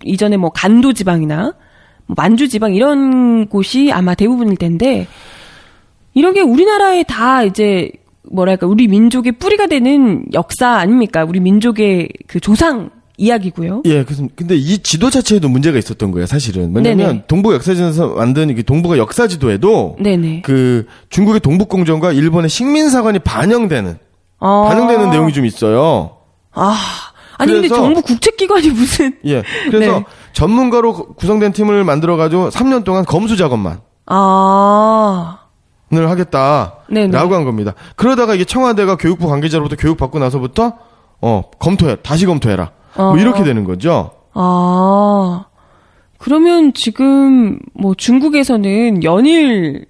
[SPEAKER 2] 이전에 간도 지방이나 만주 지방 이런 곳이 아마 대부분일 텐데 이런 게 우리나라에 다 이제 우리 민족의 뿌리가 되는 역사 아닙니까? 우리 민족의 그 조상 이야기고요.
[SPEAKER 3] 예, 근데 이 지도 자체에도 문제가 있었던 거예요, 사실은. 뭐냐면,
[SPEAKER 2] 네네.
[SPEAKER 3] 동북아 역사지도에서 만든 동북아 역사지도에도,
[SPEAKER 2] 네네.
[SPEAKER 3] 중국의 동북공정과 일본의 식민사관이 반영되는 내용이 좀 있어요.
[SPEAKER 2] 아니, 근데
[SPEAKER 3] 그래서-
[SPEAKER 2] 정부 국책기관이 무슨.
[SPEAKER 3] 예. 그래서
[SPEAKER 2] 네.
[SPEAKER 3] 전문가로 구성된 팀을 만들어가지고 3년 동안 검수 작업만. 을 하겠다라고
[SPEAKER 2] 네네.
[SPEAKER 3] 한 겁니다. 그러다가 이게 청와대가 교육부 관계자로부터 교육받고 나서부터, 다시 검토해라. 이렇게 되는 거죠.
[SPEAKER 2] 그러면 지금 중국에서는 연일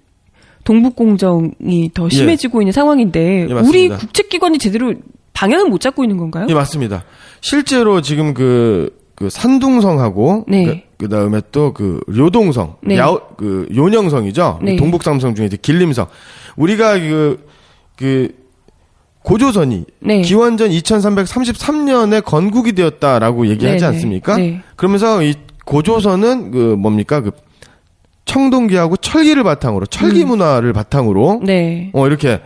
[SPEAKER 2] 동북공정이 더 심해지고 있는 상황인데
[SPEAKER 3] 예, 맞습니다.
[SPEAKER 2] 우리 국책기관이 제대로 방향을 못 잡고 있는 건가요?
[SPEAKER 3] 예, 맞습니다. 실제로 지금 그 산둥성하고
[SPEAKER 2] 네.
[SPEAKER 3] 그다음에 또 료동성,
[SPEAKER 2] 네.
[SPEAKER 3] 요녕성이죠.
[SPEAKER 2] 네.
[SPEAKER 3] 동북삼성 중에 이제 길림성. 우리가 고조선이
[SPEAKER 2] 네.
[SPEAKER 3] 기원전 2333년에 건국이 되었다라고 얘기하지
[SPEAKER 2] 네네.
[SPEAKER 3] 않습니까?
[SPEAKER 2] 네.
[SPEAKER 3] 그러면서 이 고조선은 청동기하고 철기를 바탕으로 철기 문화를 바탕으로
[SPEAKER 2] 네.
[SPEAKER 3] 이렇게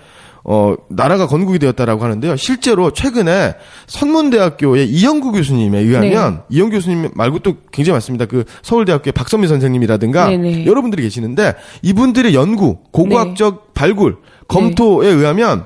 [SPEAKER 3] 나라가 건국이 되었다라고 하는데요. 실제로 최근에 선문대학교의 이영구 교수님에 의하면 이영구 교수님 말고 또 굉장히 많습니다. 그 서울대학교의 박선미 선생님이라든가
[SPEAKER 2] 네네.
[SPEAKER 3] 여러분들이 계시는데 이분들의 연구, 고고학적 발굴, 검토에 의하면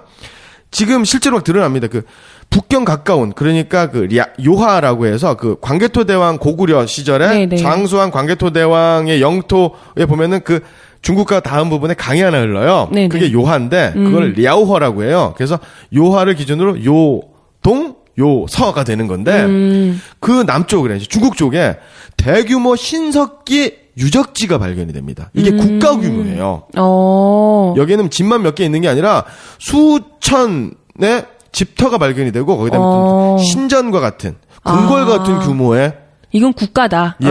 [SPEAKER 3] 지금 실제로 막 드러납니다. 그 북경 가까운 그러니까 그 요하라고 해서 그 광개토 대왕 고구려 시절에
[SPEAKER 2] 네네.
[SPEAKER 3] 장수왕 광개토 대왕의 영토에 보면은 그 중국과 닿은 부분에 강이 하나 흘러요.
[SPEAKER 2] 네네.
[SPEAKER 3] 그게 요하인데 그걸 랴오허라고 해요. 그래서 요하를 기준으로 요동 요서가 되는 건데 그 남쪽에 중국 쪽에 대규모 신석기 유적지가 발견이 됩니다. 이게 국가 규모예요. 여기는 집만 몇 개 있는 게 아니라 수천의 집터가 발견이 되고 거기다 신전과 같은 궁궐 같은 규모의
[SPEAKER 2] 이건 국가다.
[SPEAKER 3] 예.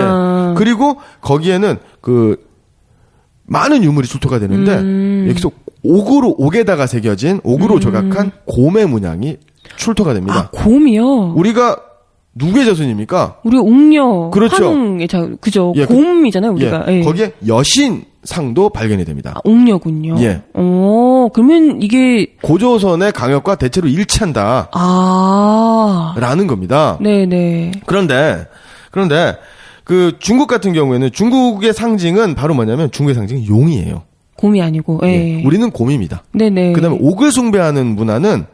[SPEAKER 3] 그리고 거기에는 그 많은 유물이 출토가 되는데 여기서 옥에다가 새겨진 옥으로 조각한 곰의 문양이 출토가 됩니다.
[SPEAKER 2] 곰이요?
[SPEAKER 3] 우리가 누구의 자손입니까?
[SPEAKER 2] 우리 옥녀.
[SPEAKER 3] 그렇죠.
[SPEAKER 2] 환웅의 그죠.
[SPEAKER 3] 예,
[SPEAKER 2] 곰이잖아요, 우리가. 예.
[SPEAKER 3] 거기에 여신상도 발견이 됩니다.
[SPEAKER 2] 옥녀군요.
[SPEAKER 3] 예.
[SPEAKER 2] 그러면 이게
[SPEAKER 3] 고조선의 강역과 대체로 일치한다. 라는 겁니다.
[SPEAKER 2] 네네.
[SPEAKER 3] 그런데 그 중국 같은 경우에는 중국의 상징은 바로 뭐냐면 중국의 상징은 용이에요.
[SPEAKER 2] 곰이 아니고. 예.
[SPEAKER 3] 예. 우리는 곰입니다.
[SPEAKER 2] 네네.
[SPEAKER 3] 그다음에 옥을 숭배하는 문화는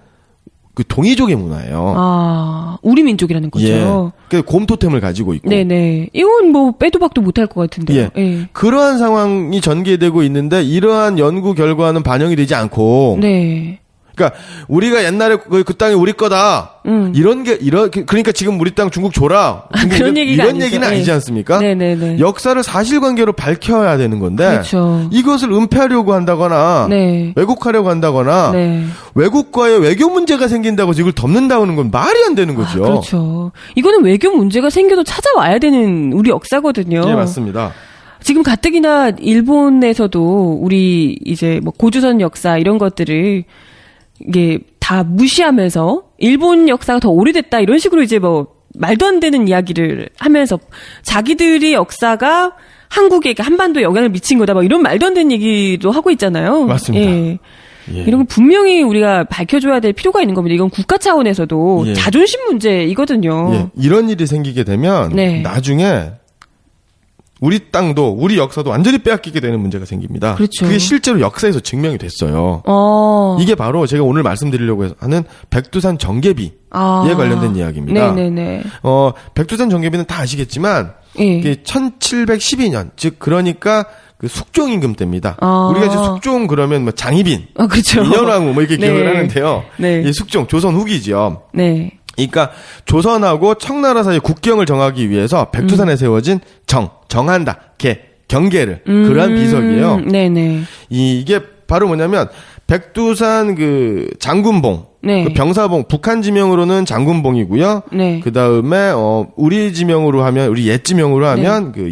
[SPEAKER 3] 그 동이족의 문화예요.
[SPEAKER 2] 우리 민족이라는 거죠.
[SPEAKER 3] 예. 그 곰 토템을 가지고 있고.
[SPEAKER 2] 네네. 이건 뭐 빼도 박도 못할 것 같은데요.
[SPEAKER 3] 예.
[SPEAKER 2] 예.
[SPEAKER 3] 그러한 상황이 전개되고 있는데 이러한 연구 결과는 반영이 되지 않고.
[SPEAKER 2] 네.
[SPEAKER 3] 그러니까 우리가 옛날에 그 땅이 우리 거다. 그러니까 지금 우리 땅 중국 줘라.
[SPEAKER 2] 그런 얘기가
[SPEAKER 3] 이런
[SPEAKER 2] 아니죠.
[SPEAKER 3] 얘기는
[SPEAKER 2] 예.
[SPEAKER 3] 아니지 않습니까?
[SPEAKER 2] 네네네.
[SPEAKER 3] 역사를 사실관계로 밝혀야 되는 건데
[SPEAKER 2] 그렇죠.
[SPEAKER 3] 이것을 은폐하려고 한다거나
[SPEAKER 2] 네.
[SPEAKER 3] 왜곡하려고 한다거나
[SPEAKER 2] 네.
[SPEAKER 3] 외국과의 외교 문제가 생긴다고 이걸 덮는다는 건 말이 안 되는 거죠.
[SPEAKER 2] 그렇죠. 이거는 외교 문제가 생겨도 찾아와야 되는 우리 역사거든요.
[SPEAKER 3] 예, 맞습니다.
[SPEAKER 2] 지금 가뜩이나 일본에서도 우리 이제 뭐 고조선 역사 이런 것들을 이게 다 무시하면서 일본 역사가 더 오래됐다 이런 식으로 이제 뭐 말도 안 되는 이야기를 하면서 자기들의 역사가 한국에게 한반도에 영향을 미친 거다 막 이런 말도 안 되는 얘기도 하고 있잖아요.
[SPEAKER 3] 맞습니다.
[SPEAKER 2] 예.
[SPEAKER 3] 예.
[SPEAKER 2] 이런 걸 분명히 우리가 밝혀줘야 될 필요가 있는 겁니다. 이건 국가 차원에서도
[SPEAKER 3] 예.
[SPEAKER 2] 자존심 문제이거든요.
[SPEAKER 3] 예, 이런 일이 생기게 되면
[SPEAKER 2] 네.
[SPEAKER 3] 나중에 우리 땅도 우리 역사도 완전히 빼앗기게 되는 문제가 생깁니다.
[SPEAKER 2] 그렇죠.
[SPEAKER 3] 그게 실제로 역사에서 증명이 됐어요. 이게 바로 제가 오늘 말씀드리려고 하는 백두산 정계비에 관련된 이야기입니다.
[SPEAKER 2] 네네네.
[SPEAKER 3] 백두산 정계비는 다 아시겠지만
[SPEAKER 2] 예.
[SPEAKER 3] 1712년 즉 그러니까 그 숙종 임금 때입니다.
[SPEAKER 2] 아.
[SPEAKER 3] 우리가 이제 숙종 그러면 뭐 장희빈,
[SPEAKER 2] 그렇죠.
[SPEAKER 3] 인현왕후 뭐 이렇게
[SPEAKER 2] 네.
[SPEAKER 3] 기억을 하는데요.
[SPEAKER 2] 네.
[SPEAKER 3] 이 숙종 조선 후기죠.
[SPEAKER 2] 네.
[SPEAKER 3] 그러니까 조선하고 청나라 사이 국경을 정하기 위해서 백두산에 세워진 정한다, 경계를 그러한 비석이에요.
[SPEAKER 2] 네네.
[SPEAKER 3] 이게 바로 뭐냐면 백두산 그 장군봉,
[SPEAKER 2] 네.
[SPEAKER 3] 그 병사봉, 북한 지명으로는 장군봉이고요.
[SPEAKER 2] 네.
[SPEAKER 3] 그 다음에 우리 지명으로 하면 우리 옛 지명으로 하면 그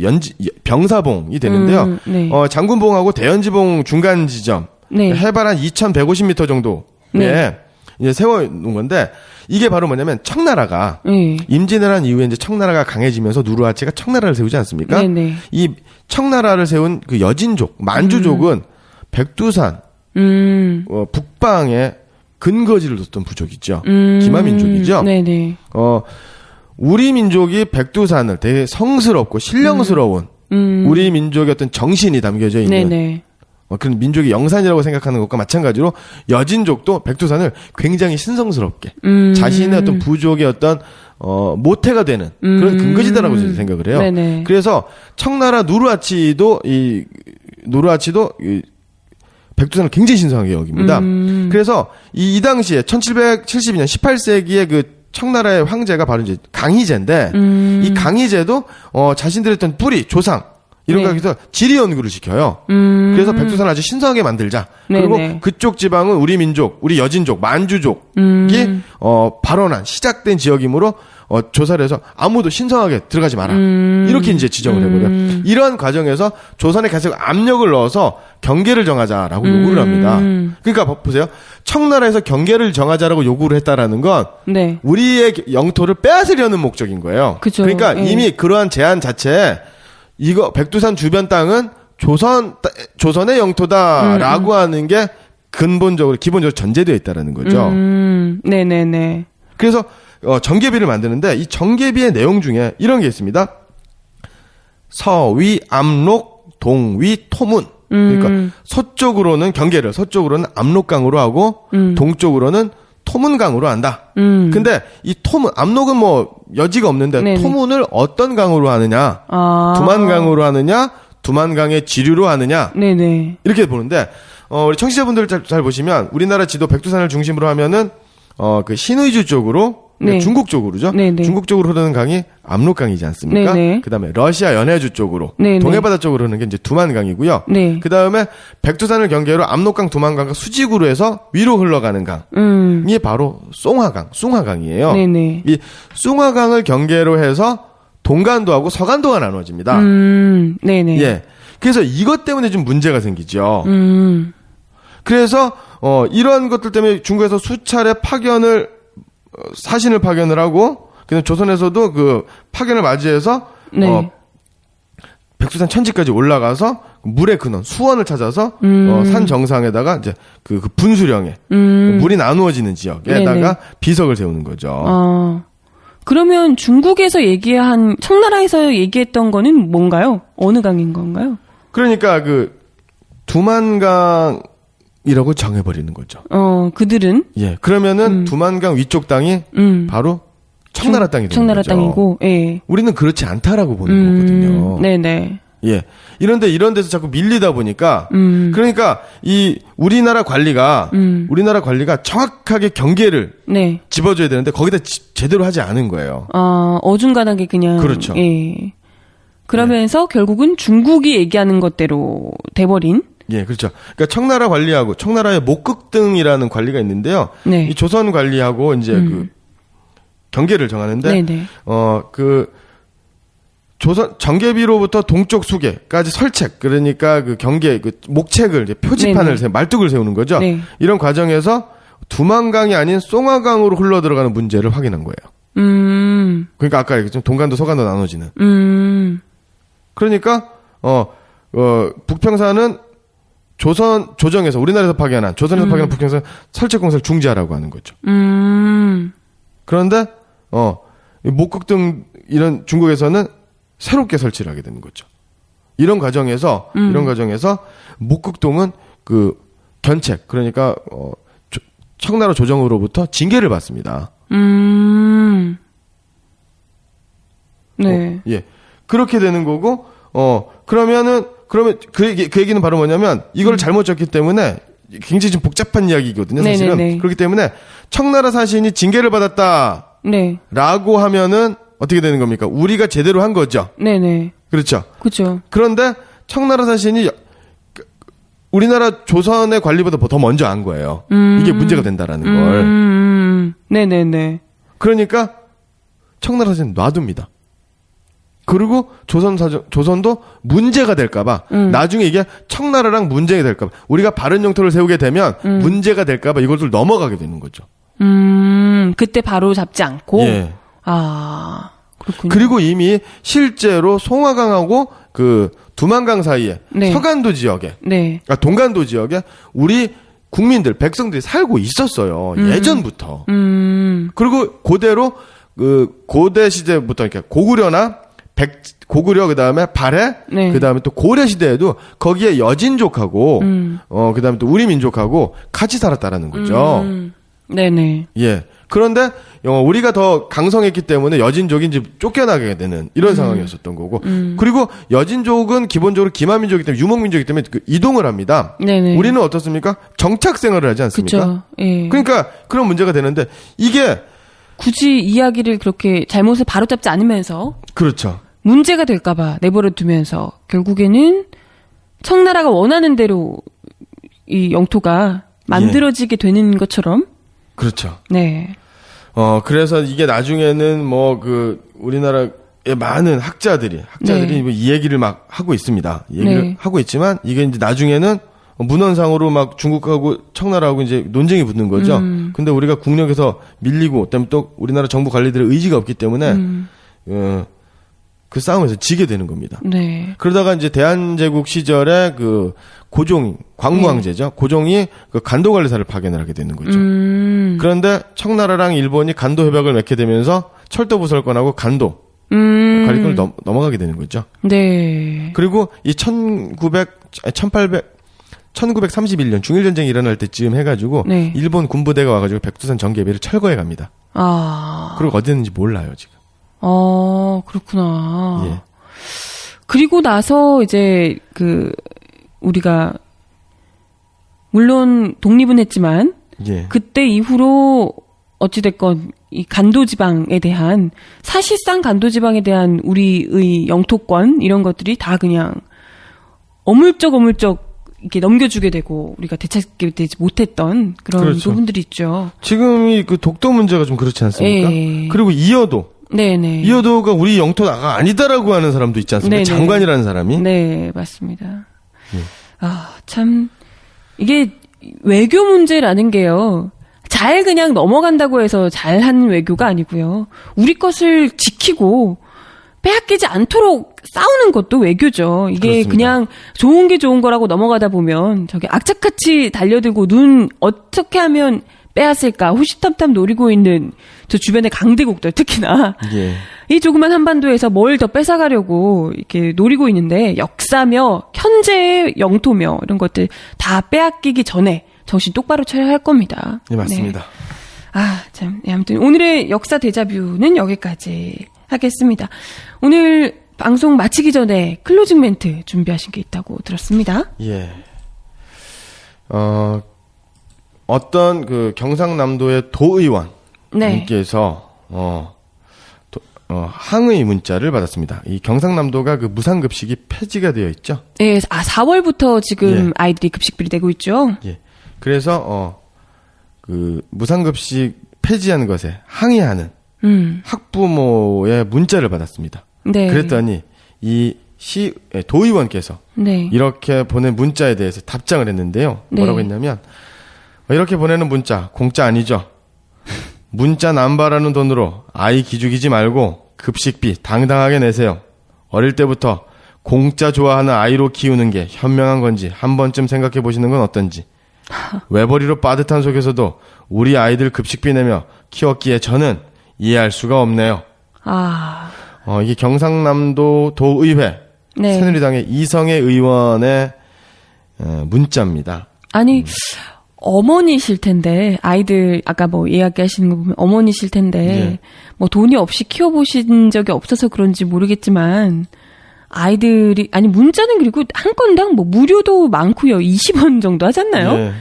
[SPEAKER 3] 병사봉이 되는데요.
[SPEAKER 2] 네.
[SPEAKER 3] 장군봉하고 대연지봉 중간 지점
[SPEAKER 2] 네.
[SPEAKER 3] 해발 한 2,150m 정도에
[SPEAKER 2] 네.
[SPEAKER 3] 이제 세워놓은 건데 이게 바로 뭐냐면 청나라가
[SPEAKER 2] 네.
[SPEAKER 3] 임진을 한 이후에 이제 청나라가 강해지면서 누르하치가 청나라를 세우지 않습니까?
[SPEAKER 2] 네네.
[SPEAKER 3] 이 청나라를 세운 그 여진족, 만주족은 백두산 북방에 근거지를 뒀던 부족이죠. 기마민족이죠.
[SPEAKER 2] 네네.
[SPEAKER 3] 우리 민족이 백두산을 되게 성스럽고 신령스러운 우리 민족의 어떤 정신이 담겨져 있는
[SPEAKER 2] 네네.
[SPEAKER 3] 그런 민족의 영산이라고 생각하는 것과 마찬가지로 여진족도 백두산을 굉장히 신성스럽게 자신의 어떤 부족의 어떤 모태가 되는 그런 근거지다라고 저는 생각을 해요.
[SPEAKER 2] 네네.
[SPEAKER 3] 그래서 청나라 누르하치도 백두산을 굉장히 신성하게 여깁니다. 그래서 이 당시에 1772년 18세기에 그 청나라의 황제가 바로 이제 강희제인데 이 강희제도 자신들의 어떤 뿌리 조상 이런
[SPEAKER 2] 네.
[SPEAKER 3] 거에서 지리 연구를 시켜요. 그래서 백두산을 아주 신성하게 만들자. 그리고
[SPEAKER 2] 네네.
[SPEAKER 3] 그쪽 지방은 우리 민족, 우리 여진족, 만주족이 발원한 시작된 지역이므로 조사를 해서 아무도 신성하게 들어가지 마라. 이렇게 이제 지정을 해버려요. 이러한 과정에서 조선에 계속 압력을 넣어서 경계를 정하자라고 요구를 합니다. 그러니까 보세요. 청나라에서 경계를 정하자라고 요구를 했다라는 건
[SPEAKER 2] 네.
[SPEAKER 3] 우리의 영토를 빼앗으려는 목적인 거예요.
[SPEAKER 2] 그죠.
[SPEAKER 3] 그러니까
[SPEAKER 2] 예.
[SPEAKER 3] 이미 그러한 제안 자체에 이거 백두산 주변 땅은 조선의 영토다라고 하는 게 기본적으로 전제되어 있다라는 거죠.
[SPEAKER 2] 네네네.
[SPEAKER 3] 그래서 정계비를 만드는데 이 정계비의 내용 중에 이런 게 있습니다. 서위 압록 동위 토문. 그러니까 서쪽으로는 경계를 서쪽으로는 압록강으로 하고 동쪽으로는 토문강으로 한다. 근데 이 토문 압록은 뭐 여지가 없는데
[SPEAKER 2] 네네.
[SPEAKER 3] 토문을 어떤 강으로 하느냐? 두만강으로 하느냐? 두만강의 지류로 하느냐?
[SPEAKER 2] 네네.
[SPEAKER 3] 이렇게 보는데 우리 청취자분들 잘 보시면 우리나라 지도 백두산을 중심으로 하면은 그 신의주 쪽으로
[SPEAKER 2] 네.
[SPEAKER 3] 중국 쪽으로죠.
[SPEAKER 2] 네네.
[SPEAKER 3] 중국 쪽으로 흐르는 강이 압록강이지 않습니까?
[SPEAKER 2] 네네.
[SPEAKER 3] 그다음에 러시아 연해주 쪽으로
[SPEAKER 2] 네네.
[SPEAKER 3] 동해바다 쪽으로 흐르는 게 이제 두만강이고요.
[SPEAKER 2] 네.
[SPEAKER 3] 그다음에 백두산을 경계로 압록강, 두만강과 수직으로 해서 위로 흘러가는 강이 바로 숭화강이에요.
[SPEAKER 2] 네네.
[SPEAKER 3] 이 숭화강을 경계로 해서 동간도하고 서간도가 나눠집니다.
[SPEAKER 2] 네네.
[SPEAKER 3] 예. 그래서 이것 때문에 좀 문제가 생기죠. 그래서 이러한 것들 때문에 중국에서 수차례 사신을 파견을 하고 그다음 조선에서도 그 파견을 맞이해서
[SPEAKER 2] 네.
[SPEAKER 3] 백두산 천지까지 올라가서 물의 근원 수원을 찾아서 산 정상에다가 이제 그 분수령에 물이 나누어지는 지역에다가
[SPEAKER 2] 네네.
[SPEAKER 3] 비석을 세우는 거죠.
[SPEAKER 2] 그러면 중국에서 청나라에서 얘기했던 거는 뭔가요? 어느 강인 건가요?
[SPEAKER 3] 그러니까 그 두만강이라고 정해버리는 거죠.
[SPEAKER 2] 그들은?
[SPEAKER 3] 예. 그러면은 두만강 위쪽 땅이 바로 청나라 땅이 되는
[SPEAKER 2] 청나라
[SPEAKER 3] 거죠.
[SPEAKER 2] 땅이고, 예.
[SPEAKER 3] 우리는 그렇지 않다라고 보는 거거든요.
[SPEAKER 2] 네네.
[SPEAKER 3] 예. 이런 데서 자꾸 밀리다 보니까 그러니까 이 우리나라 관리가 정확하게 경계를
[SPEAKER 2] 네.
[SPEAKER 3] 집어줘야 되는데 거기다 제대로 하지 않은 거예요.
[SPEAKER 2] 어중간하게 그냥.
[SPEAKER 3] 그렇죠.
[SPEAKER 2] 예. 그러면서 결국은 중국이 얘기하는 것대로 돼버린.
[SPEAKER 3] 예, 그렇죠. 그러니까 청나라 관리하고 청나라의 목극등이라는 관리가 있는데요.
[SPEAKER 2] 네.
[SPEAKER 3] 이 조선 관리하고 이제 그 경계를 정하는데
[SPEAKER 2] 네네.
[SPEAKER 3] 조선 정계비로부터 동쪽 수계까지 설책 그러니까 그 경계 그 목책을 이제 표지판을 말뚝을 세우는 거죠.
[SPEAKER 2] 네.
[SPEAKER 3] 이런 과정에서 두만강이 아닌 숭화강으로 흘러 들어가는 문제를 확인한 거예요. 그러니까 아까 얘기했죠. 동간도 서간도 나눠지는. 그러니까 북평사는 조정에서 우리나라에서 파견한 조선에서 파견한 북평사 설책 공사를 중지하라고 하는 거죠. 그런데 이 목극등 이런 중국에서는 새롭게 설치를 하게 되는 거죠. 이런 과정에서 목극동은 그 견책 그러니까 청나라 조정으로부터 징계를 받습니다.
[SPEAKER 2] 네.
[SPEAKER 3] 예. 그렇게 되는 거고 그러면 그 얘기는 바로 뭐냐면 이걸 잘못 졌기 때문에 굉장히 좀 복잡한 이야기거든요, 사실은.
[SPEAKER 2] 네네네.
[SPEAKER 3] 그렇기 때문에 청나라 사신이 징계를 받았다.
[SPEAKER 2] 네.
[SPEAKER 3] 라고 하면은 어떻게 되는 겁니까? 우리가 제대로 한 거죠.
[SPEAKER 2] 네네.
[SPEAKER 3] 그렇죠.
[SPEAKER 2] 그죠.
[SPEAKER 3] 그런데 청나라 사신이 우리나라 조선의 관리보다 더 먼저 한 거예요. 이게 문제가 된다라는 걸.
[SPEAKER 2] 네네네.
[SPEAKER 3] 그러니까 청나라 사신 놔둡니다. 그리고 조선도 문제가 될까봐 나중에 이게 청나라랑 문제가 될까봐 우리가 바른 영토를 세우게 되면 문제가 될까봐 이것을 넘어가게 되는 거죠.
[SPEAKER 2] 그때 바로 잡지 않고.
[SPEAKER 3] 예.
[SPEAKER 2] 그렇군요.
[SPEAKER 3] 그리고 이미 실제로 송화강하고 그 두만강 사이에
[SPEAKER 2] 네.
[SPEAKER 3] 서간도 지역에,
[SPEAKER 2] 네.
[SPEAKER 3] 동간도 지역에 우리 국민들 백성들이 살고 있었어요. 예전부터. 그리고 그대로 그 고대 시대부터 이렇게 고구려나 고구려 그다음에 발해
[SPEAKER 2] 네.
[SPEAKER 3] 그다음에 또 고려 시대에도 거기에 여진족하고 그다음에 또 우리 민족하고 같이 살았다라는 거죠.
[SPEAKER 2] 네네.
[SPEAKER 3] 예. 그런데 우리가 더 강성했기 때문에 여진족이 이제 쫓겨나게 되는 이런 상황이었었던 거고. 그리고 여진족은 기본적으로 기마민족이기 때문에 유목민족이기 때문에 그 이동을 합니다.
[SPEAKER 2] 네네.
[SPEAKER 3] 우리는 어떻습니까? 정착 생활을 하지 않습니까?
[SPEAKER 2] 그쵸. 예.
[SPEAKER 3] 그러니까 그런 문제가 되는데 이게
[SPEAKER 2] 굳이 이야기를 그렇게 잘못을 바로잡지 않으면서
[SPEAKER 3] 그렇죠.
[SPEAKER 2] 문제가 될까봐 내버려 두면서 결국에는 청나라가 원하는 대로 이 영토가 만들어지게 되는 것처럼.
[SPEAKER 3] 그렇죠.
[SPEAKER 2] 네.
[SPEAKER 3] 그래서 이게 나중에는 뭐 그 우리나라의 많은 학자들이
[SPEAKER 2] 네.
[SPEAKER 3] 뭐이 얘기를 막 하고 있습니다. 얘기를
[SPEAKER 2] 네.
[SPEAKER 3] 하고 있지만 이게 이제 나중에는 문헌상으로 막 중국하고 청나라하고 이제 논쟁이 붙는 거죠. 근데 우리가 국력에서 밀리고 그다음에 또 우리나라 정부 관리들의 의지가 없기 때문에 그 싸움에서 지게 되는 겁니다.
[SPEAKER 2] 네.
[SPEAKER 3] 그러다가 이제 대한제국 시절에 그 고종, 광무왕제죠. 고종이 그 간도관리사를 파견을 하게 되는 거죠. 그런데 청나라랑 일본이 간도 협약을 맺게 되면서 철도 부설권하고 간도 관리권을 넘어가게 되는 거죠.
[SPEAKER 2] 네.
[SPEAKER 3] 그리고 이 1931년 중일전쟁이 일어날 때쯤 해가지고
[SPEAKER 2] 네.
[SPEAKER 3] 일본 군부대가 와가지고 백두산 전개비를 철거해 갑니다.
[SPEAKER 2] 아.
[SPEAKER 3] 그리고 어디 있는지 몰라요 지금.
[SPEAKER 2] 그렇구나.
[SPEAKER 3] 예.
[SPEAKER 2] 그리고 나서 이제 우리가 물론 독립은 했지만
[SPEAKER 3] 예.
[SPEAKER 2] 그때 이후로 어찌됐건 이 간도지방에 대한 사실상 간도지방에 대한 우리의 영토권 이런 것들이 다 그냥 어물쩍 이렇게 넘겨주게 되고 우리가 되찾게 되지 못했던 그런
[SPEAKER 3] 그렇죠.
[SPEAKER 2] 부분들이 있죠.
[SPEAKER 3] 지금이 그 독도 문제가 좀 그렇지 않습니까?
[SPEAKER 2] 예.
[SPEAKER 3] 그리고 이어도.
[SPEAKER 2] 네네.
[SPEAKER 3] 이어도가 우리 영토가 아니다라고 하는 사람도 있지 않습니까?
[SPEAKER 2] 네네.
[SPEAKER 3] 장관이라는 사람이.
[SPEAKER 2] 네, 맞습니다.
[SPEAKER 3] 예.
[SPEAKER 2] 참 이게 외교 문제라는 게요. 잘 그냥 넘어간다고 해서 잘하는 외교가 아니고요. 우리 것을 지키고 빼앗기지 않도록 싸우는 것도 외교죠. 이게
[SPEAKER 3] 그렇습니다.
[SPEAKER 2] 그냥 좋은 게 좋은 거라고 넘어가다 보면 저게 악착같이 달려들고 눈 어떻게 하면 빼앗을까 호시탐탐 노리고 있는 저 주변의 강대국들 특히나
[SPEAKER 3] 예.
[SPEAKER 2] 이 조그만 한반도에서 뭘 더 뺏어가려고 이렇게 노리고 있는데 역사며 현재의 영토며 이런 것들 다 빼앗기기 전에 정신 똑바로 차려야 할 겁니다.
[SPEAKER 3] 예, 맞습니다.
[SPEAKER 2] 네. 참. 네, 아무튼 오늘의 역사 데자뷰는 여기까지 하겠습니다. 오늘 방송 마치기 전에 클로징 멘트 준비하신 게 있다고 들었습니다.
[SPEAKER 3] 예. 어떤 그 경상남도의 도의원님께서 항의 문자를 받았습니다. 이 경상남도가 그 무상급식이 폐지가 되어 있죠.
[SPEAKER 2] 네, 4월부터 지금
[SPEAKER 3] 예.
[SPEAKER 2] 아이들이 급식비를 내고 있죠.
[SPEAKER 3] 예. 그래서 그 무상급식 폐지하는 것에 항의하는 학부모의 문자를 받았습니다.
[SPEAKER 2] 네.
[SPEAKER 3] 그랬더니 이 도의원께서
[SPEAKER 2] 네.
[SPEAKER 3] 이렇게 보낸 문자에 대해서 답장을 했는데요. 뭐라고
[SPEAKER 2] 네.
[SPEAKER 3] 했냐면 이렇게 보내는 문자 공짜 아니죠. 문자 남발하는 돈으로 아이 기죽이지 말고 급식비 당당하게 내세요. 어릴 때부터 공짜 좋아하는 아이로 키우는 게 현명한 건지 한 번쯤 생각해 보시는 건 어떤지. 외벌이로 빠듯한 속에서도 우리 아이들 급식비 내며 키웠기에 저는 이해할 수가 없네요. 이게 경상남도 도의회
[SPEAKER 2] 네.
[SPEAKER 3] 새누리당의 이성애 의원의 문자입니다.
[SPEAKER 2] 아니 어머니실 텐데 아이들 아까 뭐 이야기하시는 거 보면 어머니실 텐데
[SPEAKER 3] 네.
[SPEAKER 2] 뭐 돈이 없이 키워보신 적이 없어서 그런지 모르겠지만 아이들이 아니 문자는 그리고 한 건당 뭐 무료도 많고요. 20원 정도 하지 않나요?
[SPEAKER 3] 네.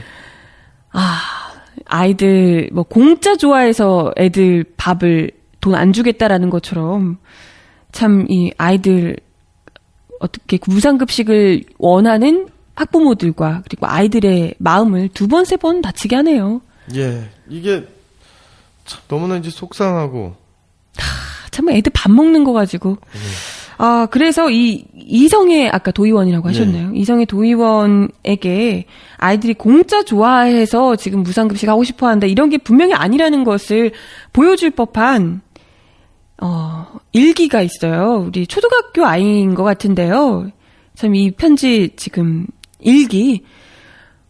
[SPEAKER 2] 아이들 뭐 공짜 좋아해서 애들 밥을 돈 안 주겠다라는 것처럼 참 이 아이들 어떻게 무상급식을 원하는 학부모들과 그리고 아이들의 마음을 2번, 3번 다치게 하네요.
[SPEAKER 3] 예, 이게 참 너무나 이제 속상하고.
[SPEAKER 2] 참 애들 밥 먹는 거 가지고. 그래서 이성애 아까 도의원이라고 하셨나요?
[SPEAKER 3] 네.
[SPEAKER 2] 이성애 도의원에게 아이들이 공짜 좋아해서 지금 무상급식 하고 싶어 한다. 이런 게 분명히 아니라는 것을 보여줄 법한 일기가 있어요. 우리 초등학교 아이인 것 같은데요. 참 이 편지 지금 일기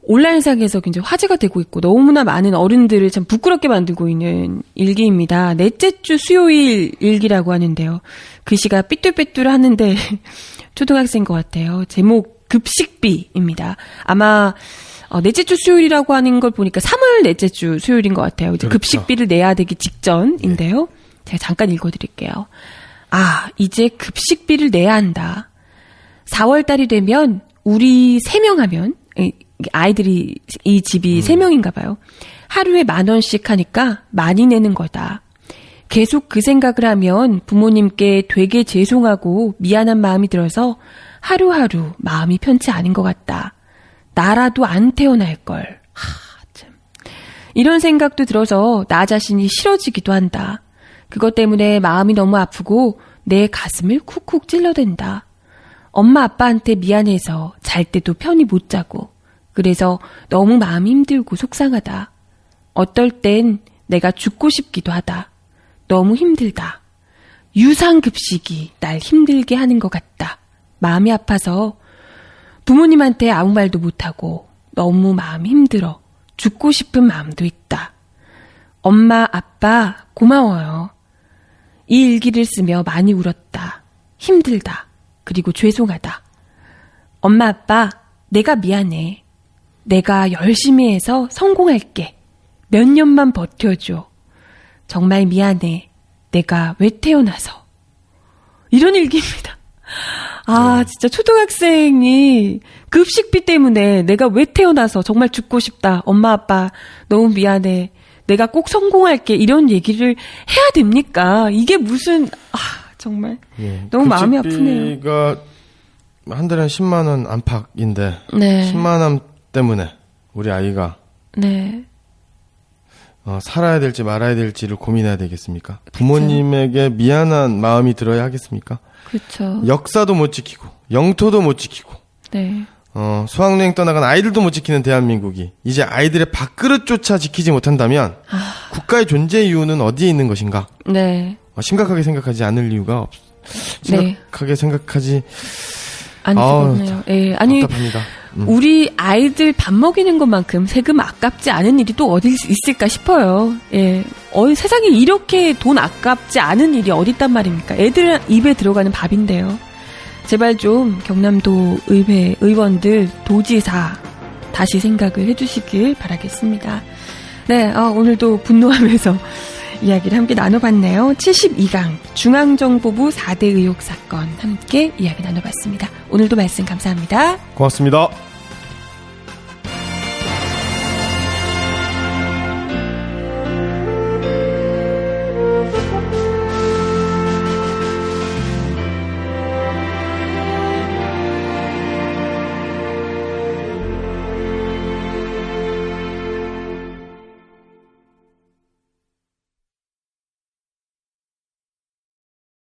[SPEAKER 2] 온라인상에서 굉장히 화제가 되고 있고 너무나 많은 어른들을 참 부끄럽게 만들고 있는 일기입니다. 넷째 주 수요일 일기라고 하는데요. 글씨가 삐뚤빼뚤 하는데 초등학생인 것 같아요. 제목 급식비입니다. 아마 넷째 주 수요일이라고 하는 걸 보니까 3월 넷째 주 수요일인 것 같아요. 이제
[SPEAKER 3] 그렇죠.
[SPEAKER 2] 급식비를 내야 되기 직전인데요. 제가 잠깐 읽어드릴게요. 이제 급식비를 내야 한다. 4월 달이 되면 우리 3명 하면 아이들이 이 집이 3명인가 봐요. 하루에 10,000원씩 하니까 많이 내는 거다. 계속 그 생각을 하면 부모님께 되게 죄송하고 미안한 마음이 들어서 하루하루 마음이 편치 않은 것 같다. 나라도 안 태어날 걸. 참. 이런 생각도 들어서 나 자신이 싫어지기도 한다. 그것 때문에 마음이 너무 아프고 내 가슴을 쿡쿡 찔러댄다. 엄마 아빠한테 미안해서 잘 때도 편히 못 자고 그래서 너무 마음이 힘들고 속상하다. 어떨 땐 내가 죽고 싶기도 하다. 너무 힘들다. 유상급식이 날 힘들게 하는 것 같다. 마음이 아파서 부모님한테 아무 말도 못하고 너무 마음이 힘들어. 죽고 싶은 마음도 있다. 엄마, 아빠, 고마워요. 이 일기를 쓰며 많이 울었다. 힘들다. 그리고 죄송하다. 엄마, 아빠, 내가 미안해. 내가 열심히 해서 성공할게. 몇 년만 버텨줘. 정말 미안해. 내가 왜 태어나서. 이런 일기입니다. 아, 진짜 초등학생이 급식비 때문에 내가 왜 태어나서 정말 죽고 싶다. 엄마, 아빠, 너무 미안해. 내가 꼭 성공할게. 이런 얘기를 해야 됩니까? 이게 무슨, 정말.
[SPEAKER 3] 예.
[SPEAKER 2] 너무 마음이 아프네요.
[SPEAKER 3] 급식비가 한 달에 10만 원 안팎인데
[SPEAKER 2] 네.
[SPEAKER 3] 10만 원 때문에 우리 아이가
[SPEAKER 2] 네.
[SPEAKER 3] 살아야 될지 말아야 될지를 고민해야 되겠습니까? 부모님에게 미안한 마음이 들어야 하겠습니까?
[SPEAKER 2] 그렇죠.
[SPEAKER 3] 역사도 못 지키고 영토도 못 지키고
[SPEAKER 2] 네.
[SPEAKER 3] 수학여행 떠나간 아이들도 못 지키는 대한민국이 이제 아이들의 밥그릇조차 지키지 못한다면 국가의 존재 이유는 어디에 있는 것인가?
[SPEAKER 2] 네.
[SPEAKER 3] 심각하게 생각하지 않을 이유가 심각하게 생각하지
[SPEAKER 2] 아니, 그렇네요. 예. 아니,
[SPEAKER 3] 답답합니다.
[SPEAKER 2] 우리 아이들 밥 먹이는 것만큼 세금 아깝지 않은 일이 또 어디 있을까 싶어요. 예. 세상에 이렇게 돈 아깝지 않은 일이 어디 있단 말입니까? 애들 입에 들어가는 밥인데요. 제발 좀 경남도 의회 의원들, 도지사 다시 생각을 해주시길 바라겠습니다. 네, 오늘도 분노하면서 이야기를 함께 나눠봤네요. 72강 중앙정보부 4대 의혹 사건 함께 이야기 나눠봤습니다. 오늘도 말씀 감사합니다.
[SPEAKER 3] 고맙습니다.